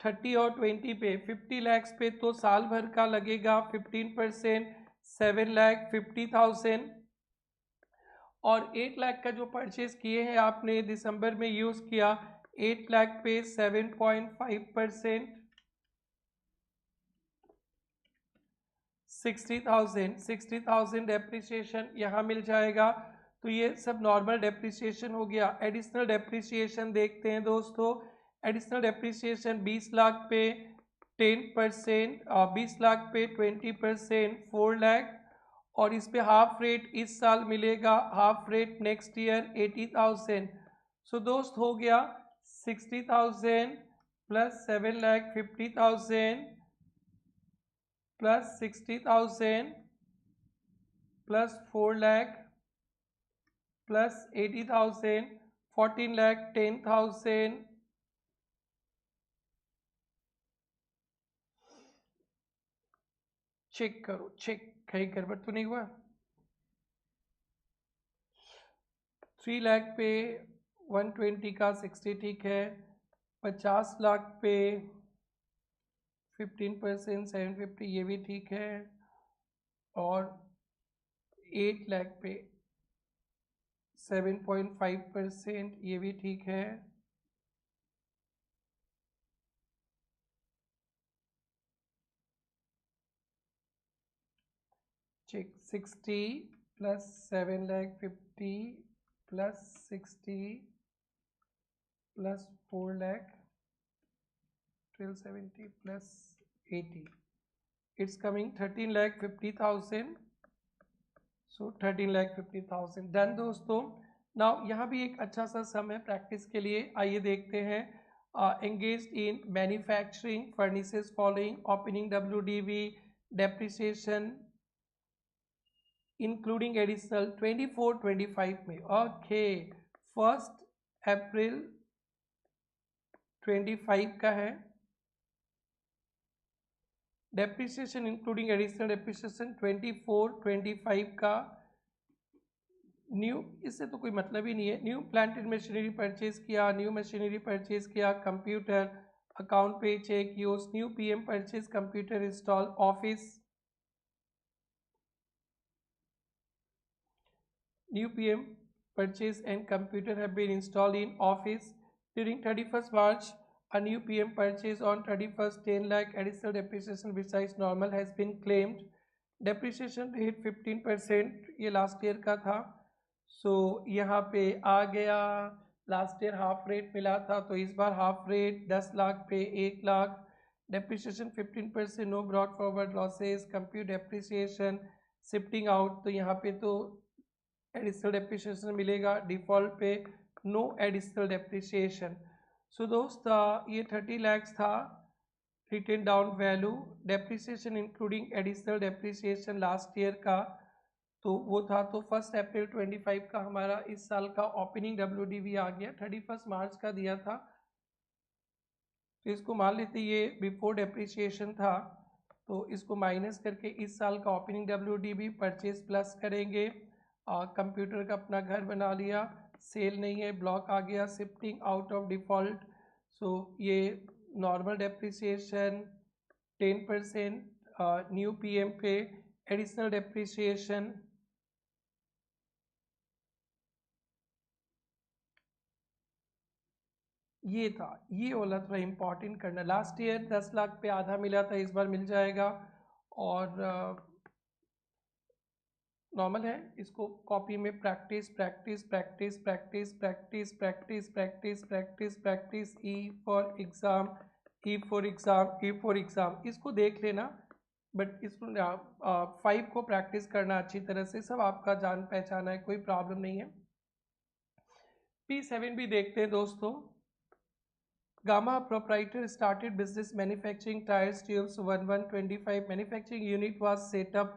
30 और 20 पे 50 लैक्स पे तो साल भर का लगेगा 15% 7,50,000। और 8 लाख का जो परचेज किए हैं आपने दिसंबर में यूज़ किया, 8 लाख पे 7.5% 60,000 डेप्रिसिएशन यहाँ मिल जाएगा। तो ये सब नॉर्मल डेप्रिसिएशन हो गया। एडिशनल डेप्रिसिएशन देखते हैं दोस्तों। एडिशनल डेप्रिसिएशन 20 लाख पे 10%, 20 लाख पे 20% 4 लाख, और इस पे हाफ रेट इस साल मिलेगा, half rate next year 80,000। So दोस्त हो गया 60,000 plus 7,50,000 plus 60,000 plus 4 lakh plus 80,000 14 lakh 10,000 चेक करो, चेक कहीं गड़बड़ तो नहीं हुआ। 3 लाख पे 120 का 60 ठीक है, 50 लाख पे 15% 750 ये भी ठीक है, और 8 लाख पे 7.5% ये भी ठीक है। Check 60 plus 7,50,000 plus 60 plus 4 lakh 1270 plus 80, it's coming 13,50,000। So 13,50,000 done दोस्तों। नाउ यहाँ भी एक अच्छा सा सम है प्रैक्टिस के लिए, आइए देखते हैं। Engaged in manufacturing furnishes following opening WDV depreciation including additional 24-25 में। ओके 1 अप्रैल 25 का है डेप्रिसिएशन इंक्लूडिंग एडिशनल डेप्रिसिएशन 24-25 का। न्यू, इससे तो कोई मतलब ही नहीं है। न्यू प्लांटेड मशीनरी परचेज किया, न्यू मशीनरी परचेज किया, कंप्यूटर अकाउंट पे check use, new PM purchase computer install office, new PM purchase and computer have been installed in office during 31st March. A new PM purchase on 31st 10 lakh additional depreciation besides normal has been claimed. Depreciation rate 15%, ये लास्ट ईयर का था। सो यहाँ पे आ गया, लास्ट ईयर हाफ रेट मिला था तो इस बार हाफ रेट 10 लाख पे 1 lakh. Depreciation 15%, no brought forward losses, compute depreciation shifting out, तो यहाँ पे तो एडिशनल डेप्रिसिएशन मिलेगा, डिफॉल्ट पे नो एडिशनल डेप्रिसिएशन। सो दोस्त ये 30 लैक्स था written down value. Depreciation including additional depreciation last year का तो वो था, तो 1 अप्रैल 25 का हमारा इस साल का ओपनिंग WDV आ गया, 31 मार्च का दिया था तो इसको मान लेते ये बिफोर डेप्रिसिएशन था, तो इसको माइनस करके इस साल का ओपनिंग WDV परचेज प्लस करेंगे। कंप्यूटर का अपना घर बना लिया, सेल नहीं है, ब्लॉक आ गया, शिफ्टिंग आउट ऑफ डिफ़ॉल्ट। सो ये नॉर्मल डेप्रिसिएशन 10%, न्यू PM पे एडिशनल डेप्रिसिएशन ये था, ये वाला थोड़ा इम्पॉर्टेंट करना। लास्ट ईयर 10 लाख पे आधा मिला था, इस बार मिल जाएगा। और नॉर्मल है, इसको कॉपी में practice practice practice practice practice practice practice practice practice, E for exam, E for exam, E for exam, इसको देख लेना। बट इसको 5 को प्रैक्टिस करना अच्छी तरह से, सब आपका जान पहचाना है, कोई प्रॉब्लम नहीं है। P7 भी देखते हैं दोस्तों। Gamma proprietor started business manufacturing tires, tubes 1125, manufacturing unit was set up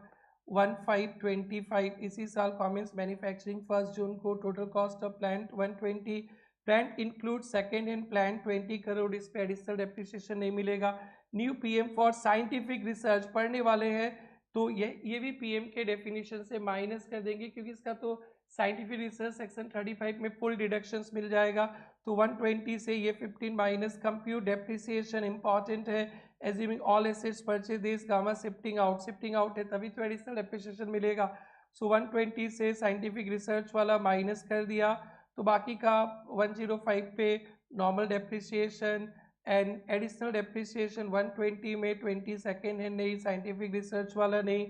1525, इसी साल कॉमेंस मैन्युफैक्चरिंग 1 जून को, total cost of plant 120, plant include second hand plant 20 crore, इस पे एडिशनल डेप्रिसिएशन नहीं मिलेगा। New PM for scientific research पढ़ने वाले हैं तो ये भी पीएम के डेफिनेशन से माइनस कर देंगे, क्योंकि इसका तो साइंटिफिक रिसर्च सेक्शन 35 में फुल डिडक्शंस मिल जाएगा। तो 120 से ये 15 माइनस। कंप्यूट डेप्रिसिएशन इंपॉर्टेंट है, assuming all assets purchase this gamma shifting out है तभी तो एडिशनल डेप्रिसिएशन मिलेगा। सो 120 से साइंटिफिक रिसर्च वाला माइनस कर दिया, तो बाकी का 105 पे normal depreciation and additional depreciation 120 में 20 सेकेंड हैंड नहीं, साइंटिफिक रिसर्च वाला नहीं।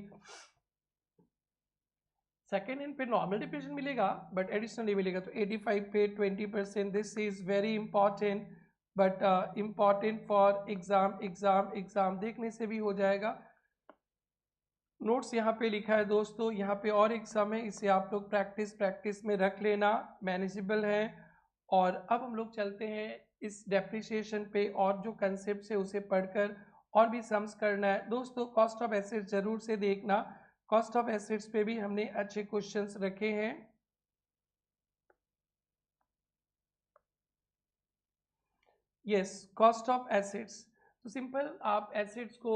सेकेंड हैंड पे नॉर्मल डिप्रेशन मिलेगा बट एडिशनल नहीं मिलेगा, तो 85 पे 20%। This is very important, but important for exam exam exam, देखने से भी हो जाएगा। नोट्स यहाँ पे लिखा है दोस्तों, यहाँ पे और एग्जाम है, इसे आप लोग प्रैक्टिस प्रैक्टिस में रख लेना, मैनेजेबल है। और अब हम लोग चलते हैं इस डेप्रिसिएशन पे, और जो कंसेप्ट है उसे पढ़कर और भी सम्स करना है दोस्तों। कॉस्ट ऑफ एसेट्स जरूर से देखना, कॉस्ट ऑफ एसेट्स पे भी हमने अच्छे क्वेश्चंस रखे हैं। यस, कॉस्ट ऑफ एसेट्स तो सिंपल, आप एसेट्स को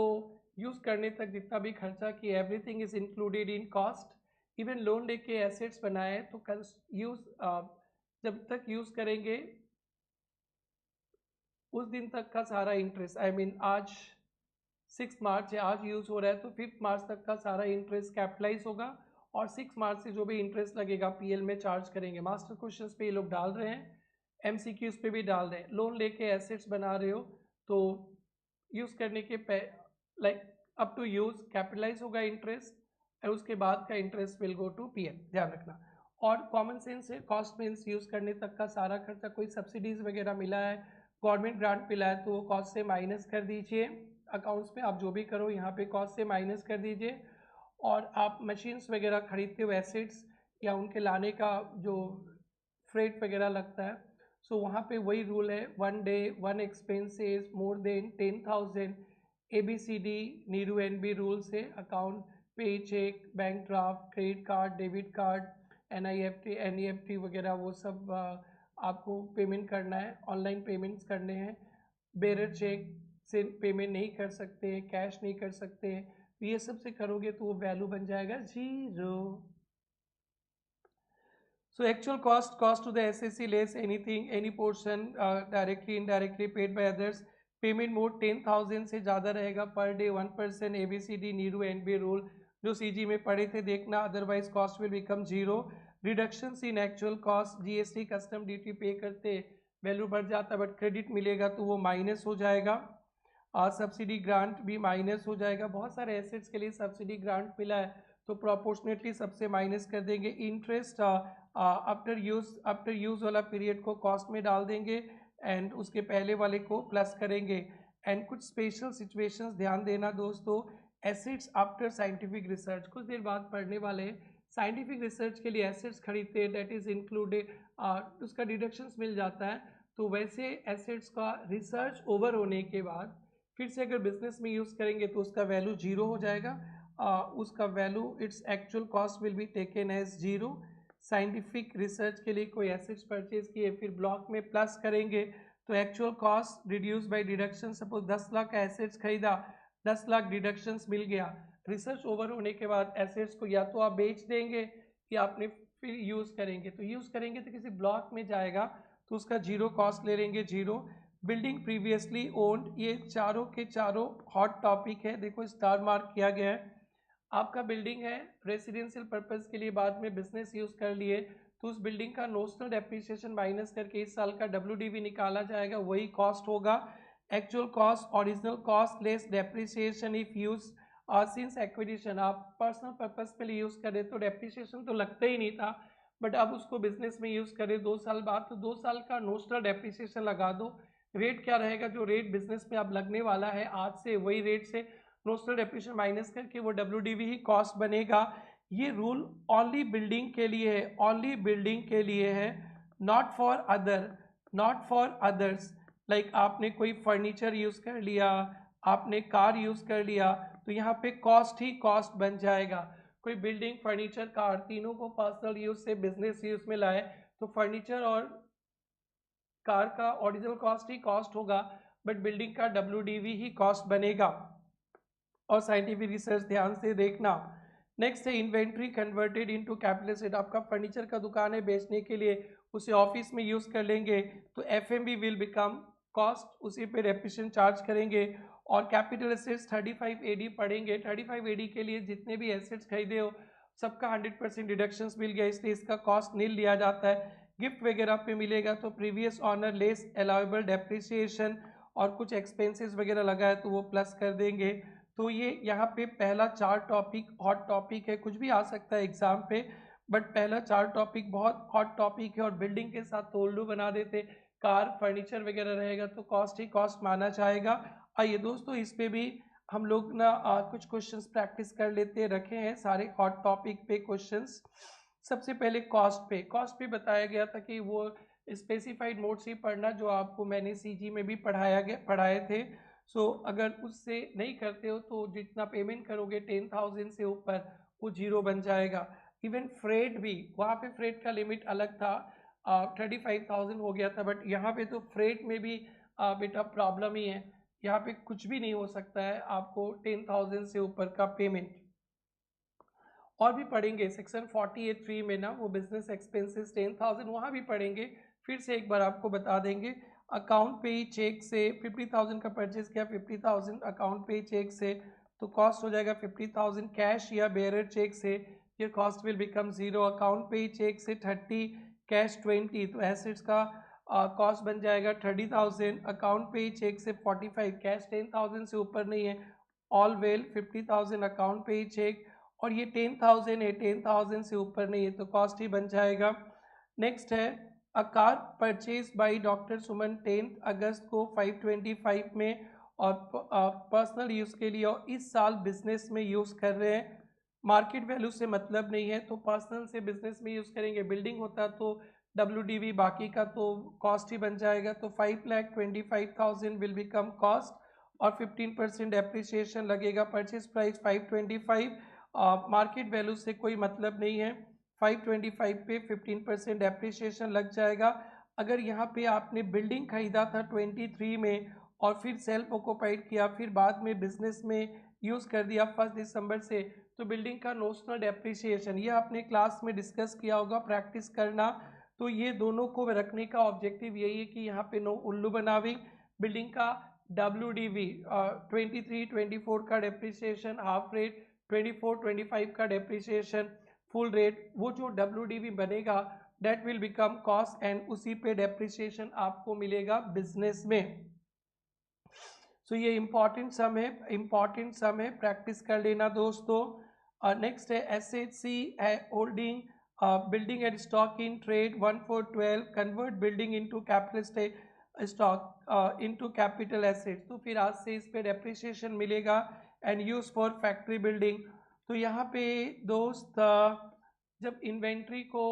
यूज करने तक जितना भी खर्चा किया everything is included in cost. Even loan लेके एसेट्स बनाए तो यूज जब तक यूज करेंगे उस दिन तक का सारा इंटरेस्ट, आई मीन आज 6 मार्च है, आज यूज हो रहा है तो 5 मार्च तक का सारा इंटरेस्ट कैपिटलाइज होगा, और 6 मार्च से जो भी इंटरेस्ट लगेगा पीएल में चार्ज करेंगे। मास्टर क्वेश्चंस पे ये लोग डाल रहे हैं, एमसीक्यूज पे भी डाल रहे हैं। लोन लेके एसेट्स बना रहे हो तो यूज करने के like up to use capitalise होगा इंटरेस्ट, और उसके बाद का interest will go to PL, ध्यान रखना। और कॉमन सेंस है, कॉस्ट मीन्स यूज करने तक का सारा खर्चा, कोई सब्सिडीज वगैरह मिला है, गवर्नमेंट ग्रांट मिला है तो वो कॉस्ट से माइनस कर दीजिए। अकाउंट्स में आप जो भी करो यहाँ पे कॉस्ट से माइनस कर दीजिए। और आप मशीन्स वगैरह खरीदते हो एसेट्स, या उनके लाने का जो फ्रेट वगैरह लगता है, सो वहाँ पे वही रूल है, 1 day 1 expenses more than 10,000, ABCD नीरू NB रूल से अकाउंट, पे cheque, bank draft, credit card, debit card, NIFT NEFT वगैरह वो सब आपको पेमेंट करना है, ऑनलाइन पेमेंट्स करने हैं। बेरर चेक से पेमेंट नहीं कर सकते, कैश नहीं कर सकते, तो ये सब से करोगे तो वो वैल्यू बन जाएगा 0। So actual cost to the SSC less anything, any portion directly indirectly paid by others, payment mode 10,000 से ज़्यादा रहेगा पर डे 1%, ABCD नीरू NB रूल जो CG में पढ़े थे देखना, otherwise cost will become 0। Reductions in actual cost, GST custom duty पे करते वैल्यू बढ़ जाता बट क्रेडिट मिलेगा तो वो माइनस हो जाएगा। सब्सिडी ग्रांट भी माइनस हो जाएगा, बहुत सारे एसेट्स के लिए सब्सिडी ग्रांट मिला है तो प्रोपोर्शनेटली सबसे माइनस कर देंगे। इंटरेस्ट आफ्टर यूज वाला पीरियड को कॉस्ट में डाल देंगे एंड उसके पहले वाले को प्लस करेंगे। एंड कुछ स्पेशल सिचुएशंस ध्यान देना दोस्तों, एसेट्स आफ्टर साइंटिफिक रिसर्च कुछ देर बाद पढ़ने वाले हैं। साइंटिफिक रिसर्च के लिए एसेट्स खरीदते हैं, डेट इज इंक्लूडेड, उसका डिडक्शंस मिल जाता है। तो वैसे एसेट्स का रिसर्च ओवर होने के बाद फिर से अगर बिजनेस में यूज़ करेंगे तो उसका वैल्यू 0 हो जाएगा, उसका value it's actual cost will be taken as 0। Scientific research के लिए कोई एसेट्स परचेज किए फिर ब्लॉक में प्लस करेंगे तो actual cost reduce by deduction, suppose 10 lakh का एसेट्स खरीदा, 10 लाख डिडक्शंस मिल गया। रिसर्च ओवर होने के बाद एसेट्स को या तो आप बेच देंगे या आपने फिर यूज़ करेंगे, तो यूज़ करेंगे तो किसी ब्लॉक में जाएगा तो उसका 0 कॉस्ट ले लेंगे 0। बिल्डिंग प्रीवियसली ओन्ड, ये चारों के चारों हॉट टॉपिक है, देखो स्टार मार्क किया गया है। आपका बिल्डिंग है रेसिडेंशियल पर्पस के लिए, बाद में बिजनेस यूज कर लिए तो उस बिल्डिंग का नोशनल डेप्रिसिएशन माइनस करके इस साल का WDV निकाला जाएगा, वही कॉस्ट होगा। Actual cost original cost less depreciation if use since acquisition आप पर्सनल पर्पस के लिए यूज़ करें तो डेप्रिसिएशन तो लगता ही नहीं था, बट अब उसको बिजनेस में यूज़ करें 2 साल बाद तो 2 साल का नोशनल डेप्रिसिएशन लगा दो। रेट क्या रहेगा, जो रेट बिजनेस में अब लगने वाला है आज से, वही रेट से नोशनल डेप्रिसिएशन माइनस करके वो WDV ही कॉस्ट बनेगा। ये रूल ओनली बिल्डिंग के लिए है, ओनली बिल्डिंग के लिए है, not for other, not for others. Like आपने कोई फर्नीचर यूज़ कर लिया, आपने कार यूज़ कर लिया, तो यहाँ पे कॉस्ट ही कॉस्ट बन जाएगा। कोई बिल्डिंग, फर्नीचर, कार तीनों को पर्सनल यूज से बिजनेस यूज में लाए तो फर्नीचर और कार का ओरिजिनल कॉस्ट ही कॉस्ट होगा, बट बिल्डिंग का WDV ही कॉस्ट बनेगा। और साइंटिफिक रिसर्च ध्यान से देखना। नेक्स्ट है inventory converted into capital asset. आपका फर्नीचर का दुकान है, बेचने के लिए उसे ऑफिस में यूज़ कर लेंगे तो FMV विल बिकम कॉस्ट, उसी पे डेप्रिसिएशन चार्ज करेंगे। और कैपिटल एसेट्स 35 AD पढ़ेंगे। 35 AD के लिए जितने भी एसेट्स खरीदे हो सबका 100% डिडक्शन मिल गया, इसलिए इसका कॉस्ट नील लिया जाता है। गिफ्ट वगैरह पे मिलेगा तो previous owner less allowable depreciation, और कुछ एक्सपेंसेस वगैरह लगा है तो वो प्लस कर देंगे। तो ये यहाँ पे पहला 4 टॉपिक हॉट टॉपिक है, कुछ भी आ सकता है एग्जाम पे, बट पहला 4 टॉपिक बहुत हॉट टॉपिक है। और बिल्डिंग के साथ तो उल्लू बना देते, कार फर्नीचर वगैरह रहेगा तो कॉस्ट ही कॉस्ट माना जाएगा। आइए दोस्तों, इस पे भी हम लोग ना कुछ क्वेश्चंस प्रैक्टिस कर लेते रखे हैं, सारे हॉट टॉपिक पे क्वेश्चंस। सबसे पहले कॉस्ट पे बताया गया था कि वो स्पेसिफाइड मोड से पढ़ना, जो आपको मैंने CG में भी पढ़ाए थे। सो अगर उससे नहीं करते हो तो जितना पेमेंट करोगे 10,000 से ऊपर वो 0 बन जाएगा। इवन फ्रेट भी, वहाँ पे फ्रेट का लिमिट अलग था, 35,000 हो गया था, बट यहाँ पे तो फ्रेट में भी बेटा प्रॉब्लम ही है, यहाँ पे कुछ भी नहीं हो सकता है आपको 10,000 से ऊपर का पेमेंट। और भी पढ़ेंगे सेक्शन 48(3) में ना, वो बिजनेस एक्सपेंसेस 10,000 वहाँ भी पढ़ेंगे, फिर से एक बार आपको बता देंगे। अकाउंट पे ही चेक से 50,000 का परचेज किया, 50,000 अकाउंट पे ही चेक से, तो कॉस्ट हो जाएगा 50,000। कैश या बेयरर चेक से ये कॉस्ट विल बिकम 0। अकाउंट पे ही चेक से 30, कैश 20, तो एसेट्स का कॉस्ट बन जाएगा 30,000। अकाउंट पे ही चेक से 45, कैश 10,000 से ऊपर नहीं है, ऑल वेल 50,000 अकाउंट पे ही चेक, और ये 10,000 है, 10,000 से ऊपर नहीं है तो कॉस्ट ही बन जाएगा। नेक्स्ट है a car purchase by doctor Suman 10 अगस्त को 525 में, और पर्सनल यूज़ के लिए, और इस साल बिजनेस में यूज़ कर रहे हैं। मार्केट वैल्यू से मतलब नहीं है तो पर्सनल से बिजनेस में यूज़ करेंगे। बिल्डिंग होता तो WDV, बाकी का तो कॉस्ट ही बन जाएगा। तो 5,25,000 विल बिकम कॉस्ट, और 15% डेप्रिसिएशन लगेगा। परचेज प्राइस 525, मार्केट वैल्यू से कोई मतलब नहीं है, 525 पे 15% डेप्रिसिएशन लग जाएगा। अगर यहाँ पे आपने बिल्डिंग खरीदा था 23 में और फिर सेल्फ ऑक्यूपाइड किया, फिर बाद में बिजनेस में यूज़ कर दिया 1 दिसंबर से, तो बिल्डिंग का नोशनल डेप्रिसिएशन, ये आपने क्लास में डिस्कस किया होगा, प्रैक्टिस करना। तो ये दोनों को रखने का ऑब्जेक्टिव यही है कि यहाँ पे नो उल्लू बनावी। बिल्डिंग का WDV 23, 24 का डेप्रिसिएशन हाफ रेट, 24, 25 का डेप्रिसिएशन फुल रेट, वो जो WDV बनेगा that will become cost, and उसी पे डेप्रिसिएशन आपको मिलेगा बिजनेस में। सो ये इंपॉर्टेंट सम है, प्रैक्टिस कर लेना दोस्तों। नेक्स्ट है SHC है holding building and stock in trade 1412, convert building into capital stock into capital asset, तो फिर आज से इस पे डेप्रिसिएशन मिलेगा and use for factory building. तो यहाँ पे दोस्त जब इन्वेंट्री को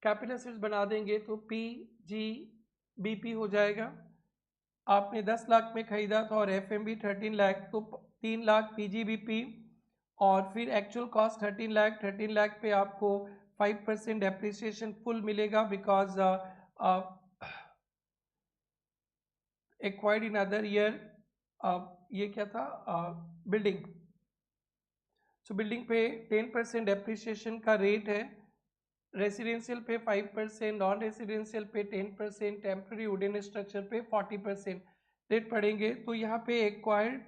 कैपिटल एसेट्स बना देंगे तो PGBP हो जाएगा। आपने 10 लाख में खरीदा था और FMV 13 लाख, तो 3 लाख PGBP, और फिर एक्चुअल कॉस्ट 13 लाख पे आपको 5% डेप्रिसिएशन फुल मिलेगा, because acquired in other year. ये क्या था, बिल्डिंग। सो बिल्डिंग पे 10% डेप्रिसिएशन का रेट है, रेसिडेंशियल पे 5%, नॉन रेसिडेंशियल पे 10%, टेम्प्रेरी वुडन स्ट्रक्चर पे 40% रेट पड़ेंगे। तो यहाँ पे एक्वायर्ड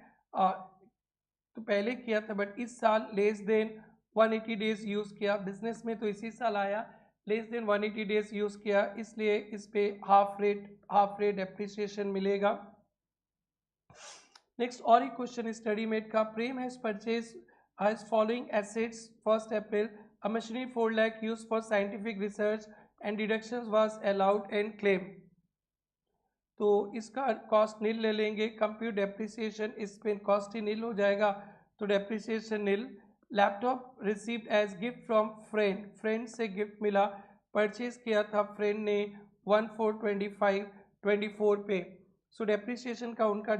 तो पहले किया था, बट इस साल लेस देन 180 डेज यूज़ किया, बिजनेस में तो इसी साल आया, लेस देन 180 डेज यूज़ किया, इसलिए इस पे हाफ रेट डेप्रिसिएशन मिलेगा। नेक्स्ट और एक क्वेश्चन स्टडी मेट का, Prem has purchase has following assets 1 अप्रैल, a machinery 4 lakh use for scientific research and deductions was allowed and claim. तो इसका कॉस्ट नील ले लेंगे, कंप्यूट डेप्रिसिएशन, इसमें कॉस्ट ही नील हो जाएगा तो depreciation nil. Laptop received as gift from friend, friend से गिफ्ट मिला, परचेज किया था फ्रेंड ने 1/4/25/24 पे। सो डेप्रिसिएशन का उनका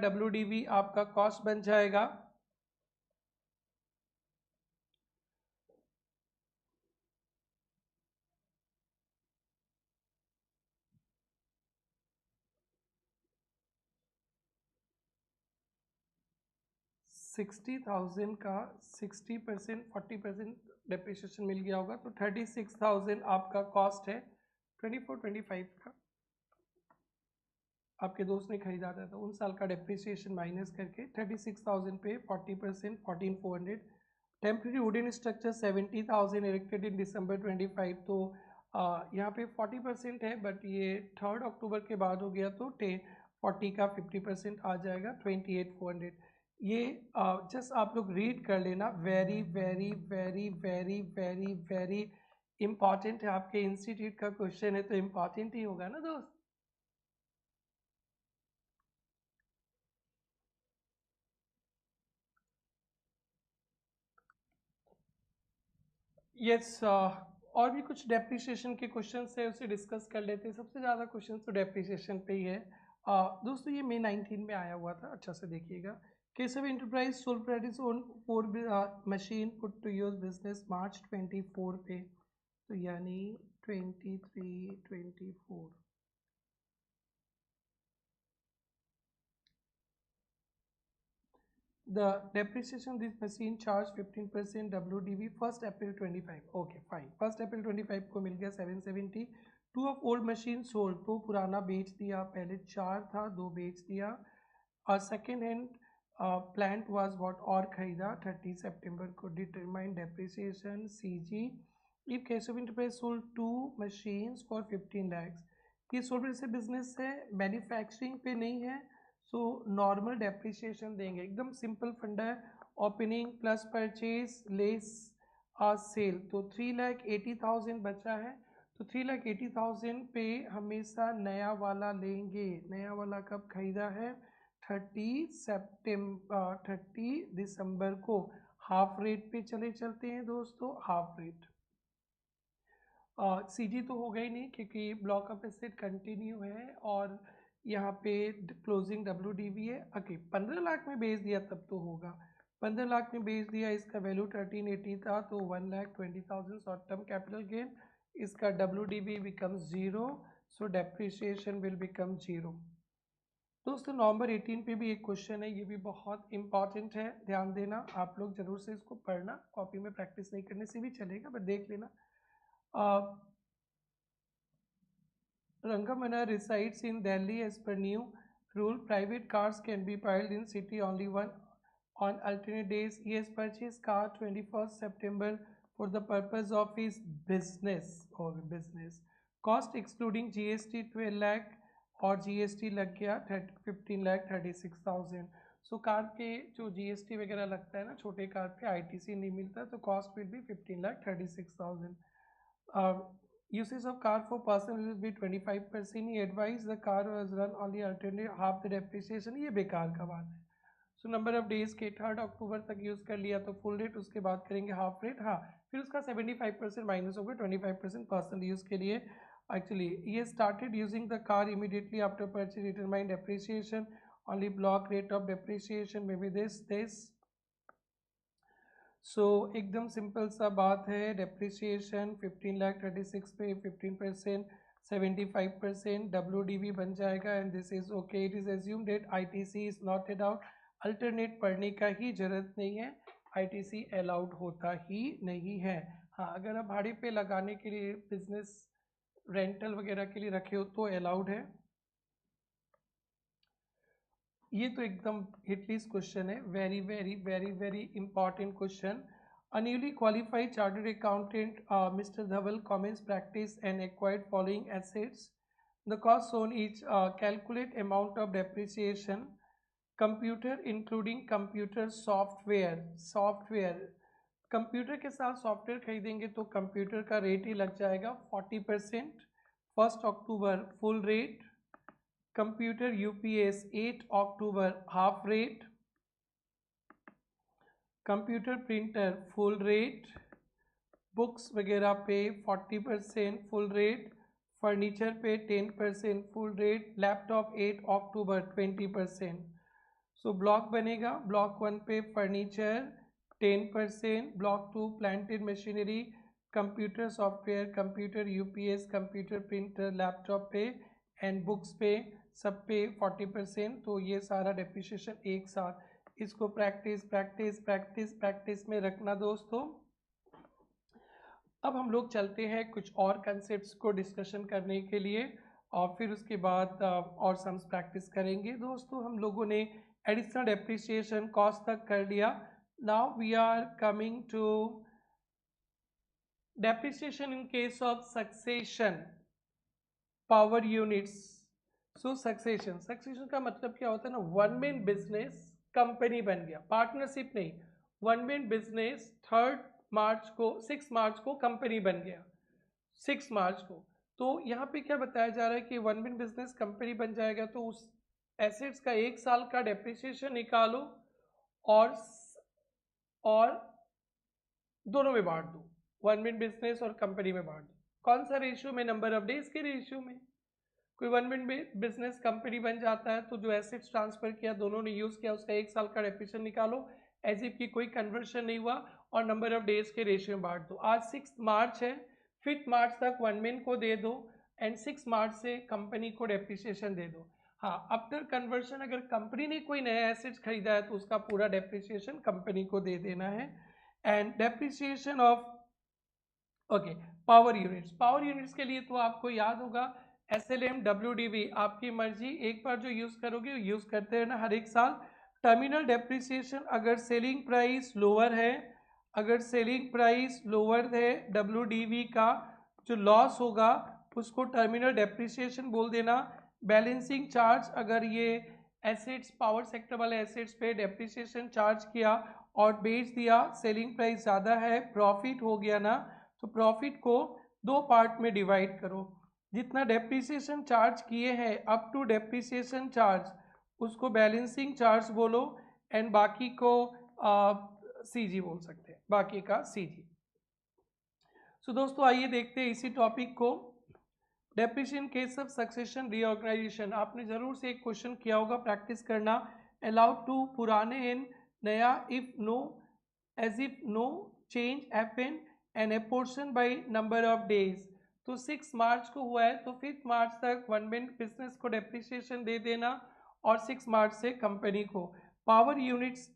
WDV आपका कॉस्ट बन जाएगा। सिक्सटी थाउजेंड का 60%, 40% डेप्रिसिएशन मिल गया होगा तो 36,000 आपका कॉस्ट है। 24-25 का आपके दोस्त ने खरीदा था तो उन साल का डेप्रिसिएशन माइनस करके 36,000 पे 40% 14,400। टेम्प्रेरी वुडन स्ट्रक्चर 70,000 इरेक्टेड इन December 25। तो यहाँ पे 40% है बट ये 3 अक्टूबर के बाद हो गया तो 40 का 50% आ जाएगा 28,400। ये जस्ट आप लोग रीड कर लेना, very very very very very very important है, आपके इंस्टीट्यूट का क्वेश्चन है तो इम्पॉर्टेंट ही होगा ना दोस्त। यस और भी कुछ डेप्रिसिएशन के क्वेश्चन है उसे डिस्कस कर लेते हैं। सबसे ज़्यादा क्वेश्चन तो डेप्रिसिएशन पे ही है। दोस्तों ये May 19 में आया हुआ था, अच्छा से देखिएगा। Keshav enterprise sold its own 4 machine put to use business March 24 पे, तो यानी 23-24। The depreciation of this machine charge 15% WDV 1st April 25। Okay fine, 1st April 25 को मिल गया 770। 2 ऑफ ओल्ड मशीन सोल्ड, तो पुराना बेच दिया, पहले 4 था 2 बेच दिया। और second hand plant was what और खरीदा 30 सितंबर को। Determine depreciation CG if Keshav enterprise sold 2 machines for 15 lakhs। ये सोल्ड से बिजनेस है, मैन्युफैक्चरिंग पे नहीं है, सो नॉर्मल डेप्रिसिएशन देंगे, एकदम सिंपल फंडा है। Opening plus purchase less sale, तो 3,80,000 बचा है, तो 3,80,000 पे हमेशा नया वाला लेंगे। नया वाला कब खरीदा है? 30 दिसंबर को। हाफ रेट पे चले चलते हैं दोस्तों, हाफ रेट। CG तो होगा ही नहीं क्योंकि ब्लॉक ऑफ एसेट कंटिन्यू है और यहाँ पे क्लोजिंग WDV है। ओके 15 लाख में बेच दिया तब तो होगा, 15 लाख में बेच दिया, इसका वैल्यू 1380 था तो 1,20,000 शॉर्ट टर्म कैपिटल गेन, इसका WDV become 0, so depreciation will become 0। दोस्तों नवंबर 18 पे भी एक क्वेश्चन है, ये भी बहुत इंपॉर्टेंट है, ध्यान देना आप लोग जरूर से इसको पढ़ना, कॉपी में प्रैक्टिस नहीं करने से भी चलेगा बट देख लेना। Rangamana resides in Delhi as per new rule. Private cars can be piled in city only one on alternate days. He has purchased car 21st September for the purpose of his business or business. Cost excluding GST 12 lakh और GST लग गया 15,36,000। सो कार पे जो GST वगैरह लगता है ना, छोटे कार पे ITC नहीं मिलता तो cost will B 15,36,000। Usage of car for personal use be 25%. He advised the car was run only alternate half the depreciation, ये बेकार का बात है। सो नंबर ऑफ डेज के 3 अक्टूबर तक यूज़ कर लिया तो फुल रेट, उसके बाद करेंगे हाफ रेट। हाँ फिर उसका 75% माइनस होगा, 25% पर्सनल यूज़ के लिए। एक्चुअली ये started using the car immediately after purchase, determine depreciation only block rate of depreciation may be this। सो एकदम सिंपल सा बात है, डेप्रिसिएशन 15,36,000 पे 15% 75% WDV बन जाएगा and this is okay. It is assume date ITC is not allowed, alternate पढ़ने का ही जरूरत नहीं है, ITC अलाउड होता ही नहीं है। हाँ अगर आप भाड़े पे लगाने के लिए बिजनेस रेंटल वगैरह के लिए रखे हो तो अलाउड है। ये तो एकदम हिट लिस्ट क्वेश्चन है, very very very very important question. A newly qualified chartered accountant, Mr. Dhaval, commenced practice and acquired following assets. The cost shown each calculate amount of depreciation computer including computer software computer के साथ सॉफ्टवेयर खरीदेंगे तो कंप्यूटर का रेट ही लग जाएगा 40%। 1 अक्टूबर फुल रेट। कंप्यूटर यूपीएस 8 अक्टूबर half rate. Computer printer full rate. Books वगैरह पे 40% फुल रेट। फर्नीचर पे 10% फुल रेट। लैपटॉप 8 अक्टूबर 20%। सो ब्लॉक बनेगा, ब्लॉक 1 पे furniture 10%, block 2 planted machinery, computer software, computer UPS, computer printer, laptop पे एंड बुक्स पे सब पे 40%। तो ये सारा डेप्रिसिएशन एक साथ, इसको प्रैक्टिस प्रैक्टिस प्रैक्टिस प्रैक्टिस में रखना दोस्तों। अब हम लोग चलते हैं कुछ और कंसेप्ट्स को डिस्कशन करने के लिए और फिर उसके बाद और सम्स प्रैक्टिस करेंगे। दोस्तों हम लोगों ने एडिशनल डेप्रिसिएशन कॉस्ट तक कर लिया। Now we are coming to depreciation in case of succession power units. So succession का मतलब क्या होता है ना, वन मैन बिजनेस कंपनी बन गया, पार्टनरशिप नहीं, वन मैन बिजनेस 6 मार्च को कंपनी बन गया, 6 मार्च को। तो यहाँ पे क्या बताया जा रहा है कि वन मैन बिजनेस कंपनी बन जाएगा तो उस एसेट्स का 1 साल का डेप्रिसिएशन निकालो और दोनों में बांट दो, वन मैन बिजनेस और कंपनी में बांट दो। कौन सा रेशियो में? नंबर ऑफ डेज के रेशियो में। कोई वन मैन बिजनेस कंपनी बन जाता है तो जो एसेट्स ट्रांसफर किया दोनों ने यूज किया, उसका 1 साल का डेप्रिसिएशन निकालो, एज इफ की कोई कन्वर्शन नहीं हुआ और नंबर ऑफ डेज के रेशियो में बांट दो। आज 6 मार्च है, 5 मार्च तक वन मैन को दे दो एंड 6 मार्च से कंपनी को डेप्रिसिएशन दे दो। हाँ, आफ्टर कन्वर्शन अगर कंपनी ने कोई नया एसेट्स खरीदा है तो उसका पूरा डेप्रिसिएशन कंपनी को दे देना है। And depreciation of okay power units के लिए तो आपको याद होगा SLM WDV, आपकी मर्जी, एक बार जो यूज करोगे यूज करते रहना हर एक साल। टर्मिनल डेप्रिसिएशन अगर सेलिंग प्राइस लोअर है, अगर सेलिंग प्राइस लोअर है WDV का जो लॉस होगा उसको टर्मिनल डेप्रिसिएशन बोल देना। बैलेंसिंग चार्ज, अगर ये एसेट्स पावर सेक्टर वाले एसेट्स पे डेप्रिसिएशन चार्ज किया और बेच दिया, सेलिंग प्राइस ज़्यादा है, प्रॉफिट हो गया ना, तो प्रॉफिट को 2 पार्ट में डिवाइड करो। जितना डेप्रिसिएशन चार्ज किए हैं अप टू डेप्रिसिएशन चार्ज उसको बैलेंसिंग चार्ज बोलो एंड बाकी को सीजी बोल सकते हैं, बाकी का सीजी। सो दोस्तों आइए देखते हैं इसी टॉपिक को। Depreciation case of succession reorganisation, आपने जरूर से एक क्वेश्चन किया होगा, प्रैक्टिस करना। अलाउड टू पुराने एंड नया if no as if no change happen and a portion by number of days. तो 6 मार्च को हुआ है तो 5 मार्च तक वन मैन बिजनेस को डेप्रिसिएशन दे देना और 6 मार्च से कंपनी को। पावर यूनिट्स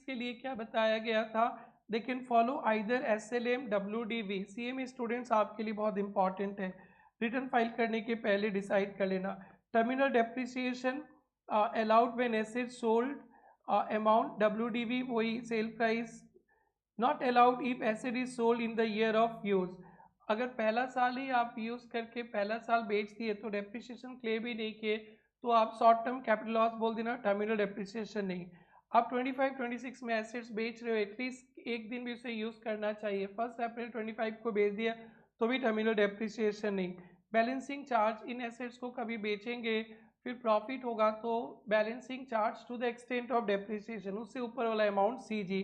के लिए क्या बताया गया था, they can follow either SLM WDV। CMA students आपके लिए बहुत इंपॉर्टेंट है, रिटर्न फाइल करने के पहले डिसाइड कर लेना। Terminal depreciation allowed when asset sold, amount WDV वही sale price, not allowed if asset is sold in the year of use. अगर पहला साल ही आप यूज करके पहला साल बेच दिए तो डेप्रिसिएशन क्लेम ही नहीं किए तो आप शॉर्ट टर्म कैपिटल लॉस बोल देना, टर्मिनल डेप्रिसिएशन नहीं। आप 25-26 में एसेट्स बेच रहे हो, एटलीस्ट एक दिन भी उसे यूज करना चाहिए, 1 अप्रैल 25 को बेच दिया तो भी टर्मिनल डेप्रिसिएशन नहीं। बैलेंसिंग चार्ज, इन एसेट्स को कभी बेचेंगे फिर प्रॉफिट होगा तो balancing charge to the extent of depreciation, उससे ऊपर वाला अमाउंट सीजी।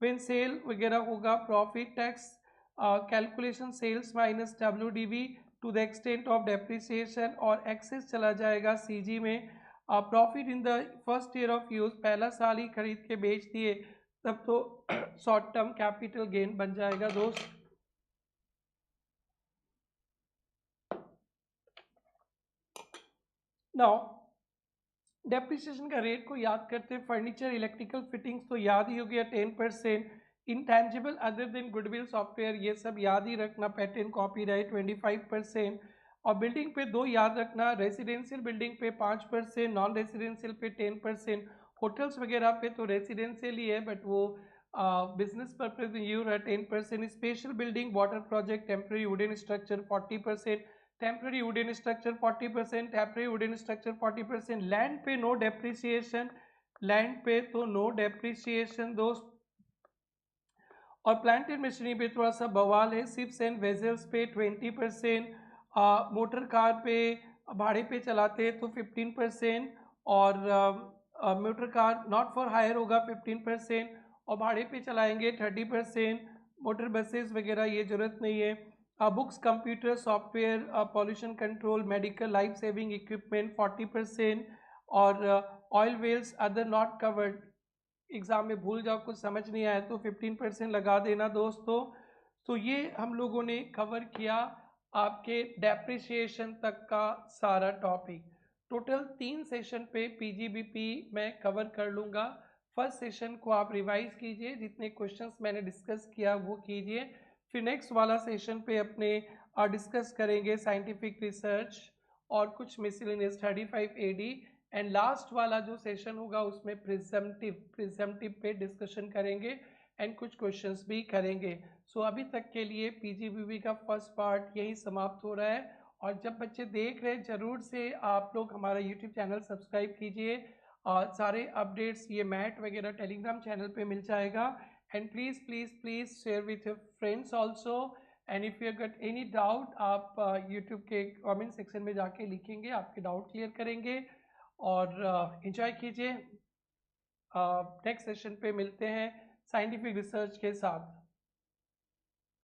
व्हेन सेल वगैरह होगा profit tax calculation sales minus WDV to the extent of depreciation और एक्सेस चला जाएगा सीजी में। Profit in the first year of use, पहला साल ही खरीद के बेच दिए तब तो शॉर्ट टर्म कैपिटल गेन बन जाएगा दोस्त। नाउ डेप्रिसिएशन का रेट को याद करते हैं, फर्नीचर इलेक्ट्रिकल फिटिंग्स तो याद ही हो गया 10%, intangible other than goodwill software ये सब याद ही रखना, पेटेंट कॉपीराइट 25%, और बिल्डिंग पे 2 याद रखना, रेजिडेंशियल बिल्डिंग पे 5%, नॉन रेजिडेंशियल पे 10%, होटल्स वगैरह पे तो रेजिडेंशियल ही है बट वो बिजनेस पर्पज यूज है 10%, special building, water project, temporary wooden structure 40%, temporary wooden structure 40%, temporary wooden structure 40%, land पे नो डेप्रिसिएशन, लैंड पे तो नो डेप्रिसिएशन दोस्त, और प्लांट एंड मशीनरी पे थोड़ा सा बवाल है। शिप्स एंड वेजल्स पे 20%, मोटर कार पे भाड़े पे चलाते हैं तो 15%, और motor car not for hire होगा 15%, और भाड़े पे चलाएंगे 30%। मोटर बसेस वगैरह ये जरूरत नहीं है। Books, computer, software, pollution control, medical, life saving equipment 40%, और oil wells other not covered. Exam में भूल जाओ, कुछ समझ नहीं आया तो 15% लगा देना दोस्तों। तो ये हम लोगों ने कवर किया आपके डेप्रिसिएशन तक का सारा टॉपिक। टोटल 3 सेशन पे पीजीबीपी मैं कवर कर लूँगा। फर्स्ट सेशन को आप रिवाइज कीजिए, जितने क्वेश्चंस मैंने डिस्कस किया वो कीजिए। फिर नेक्स्ट वाला सेशन पे अपने डिस्कस करेंगे साइंटिफिक रिसर्च और कुछ मिसलेनियस 35 एडी, एंड लास्ट वाला जो सेशन होगा उसमें प्रिजम्पटिव पे डिस्कशन करेंगे एंड कुछ क्वेश्चंस भी करेंगे। सो अभी तक के लिए पीजीबीबी का फर्स्ट पार्ट यही समाप्त हो रहा है। और जब बच्चे देख रहे हैं जरूर से आप लोग हमारा यूट्यूब चैनल सब्सक्राइब कीजिए, और सारे अपडेट्स ये मैट वगैरह टेलीग्राम चैनल पे मिल जाएगा। And please please please share with your friends also. And if you got any doubt आप यूट्यूब के कमेंट सेक्शन में जाके लिखेंगे, आपके डाउट क्लियर करेंगे। और एंजॉय कीजिए। नेक्स्ट सेशन पे मिलते हैं साइंटिफिक रिसर्च के साथ।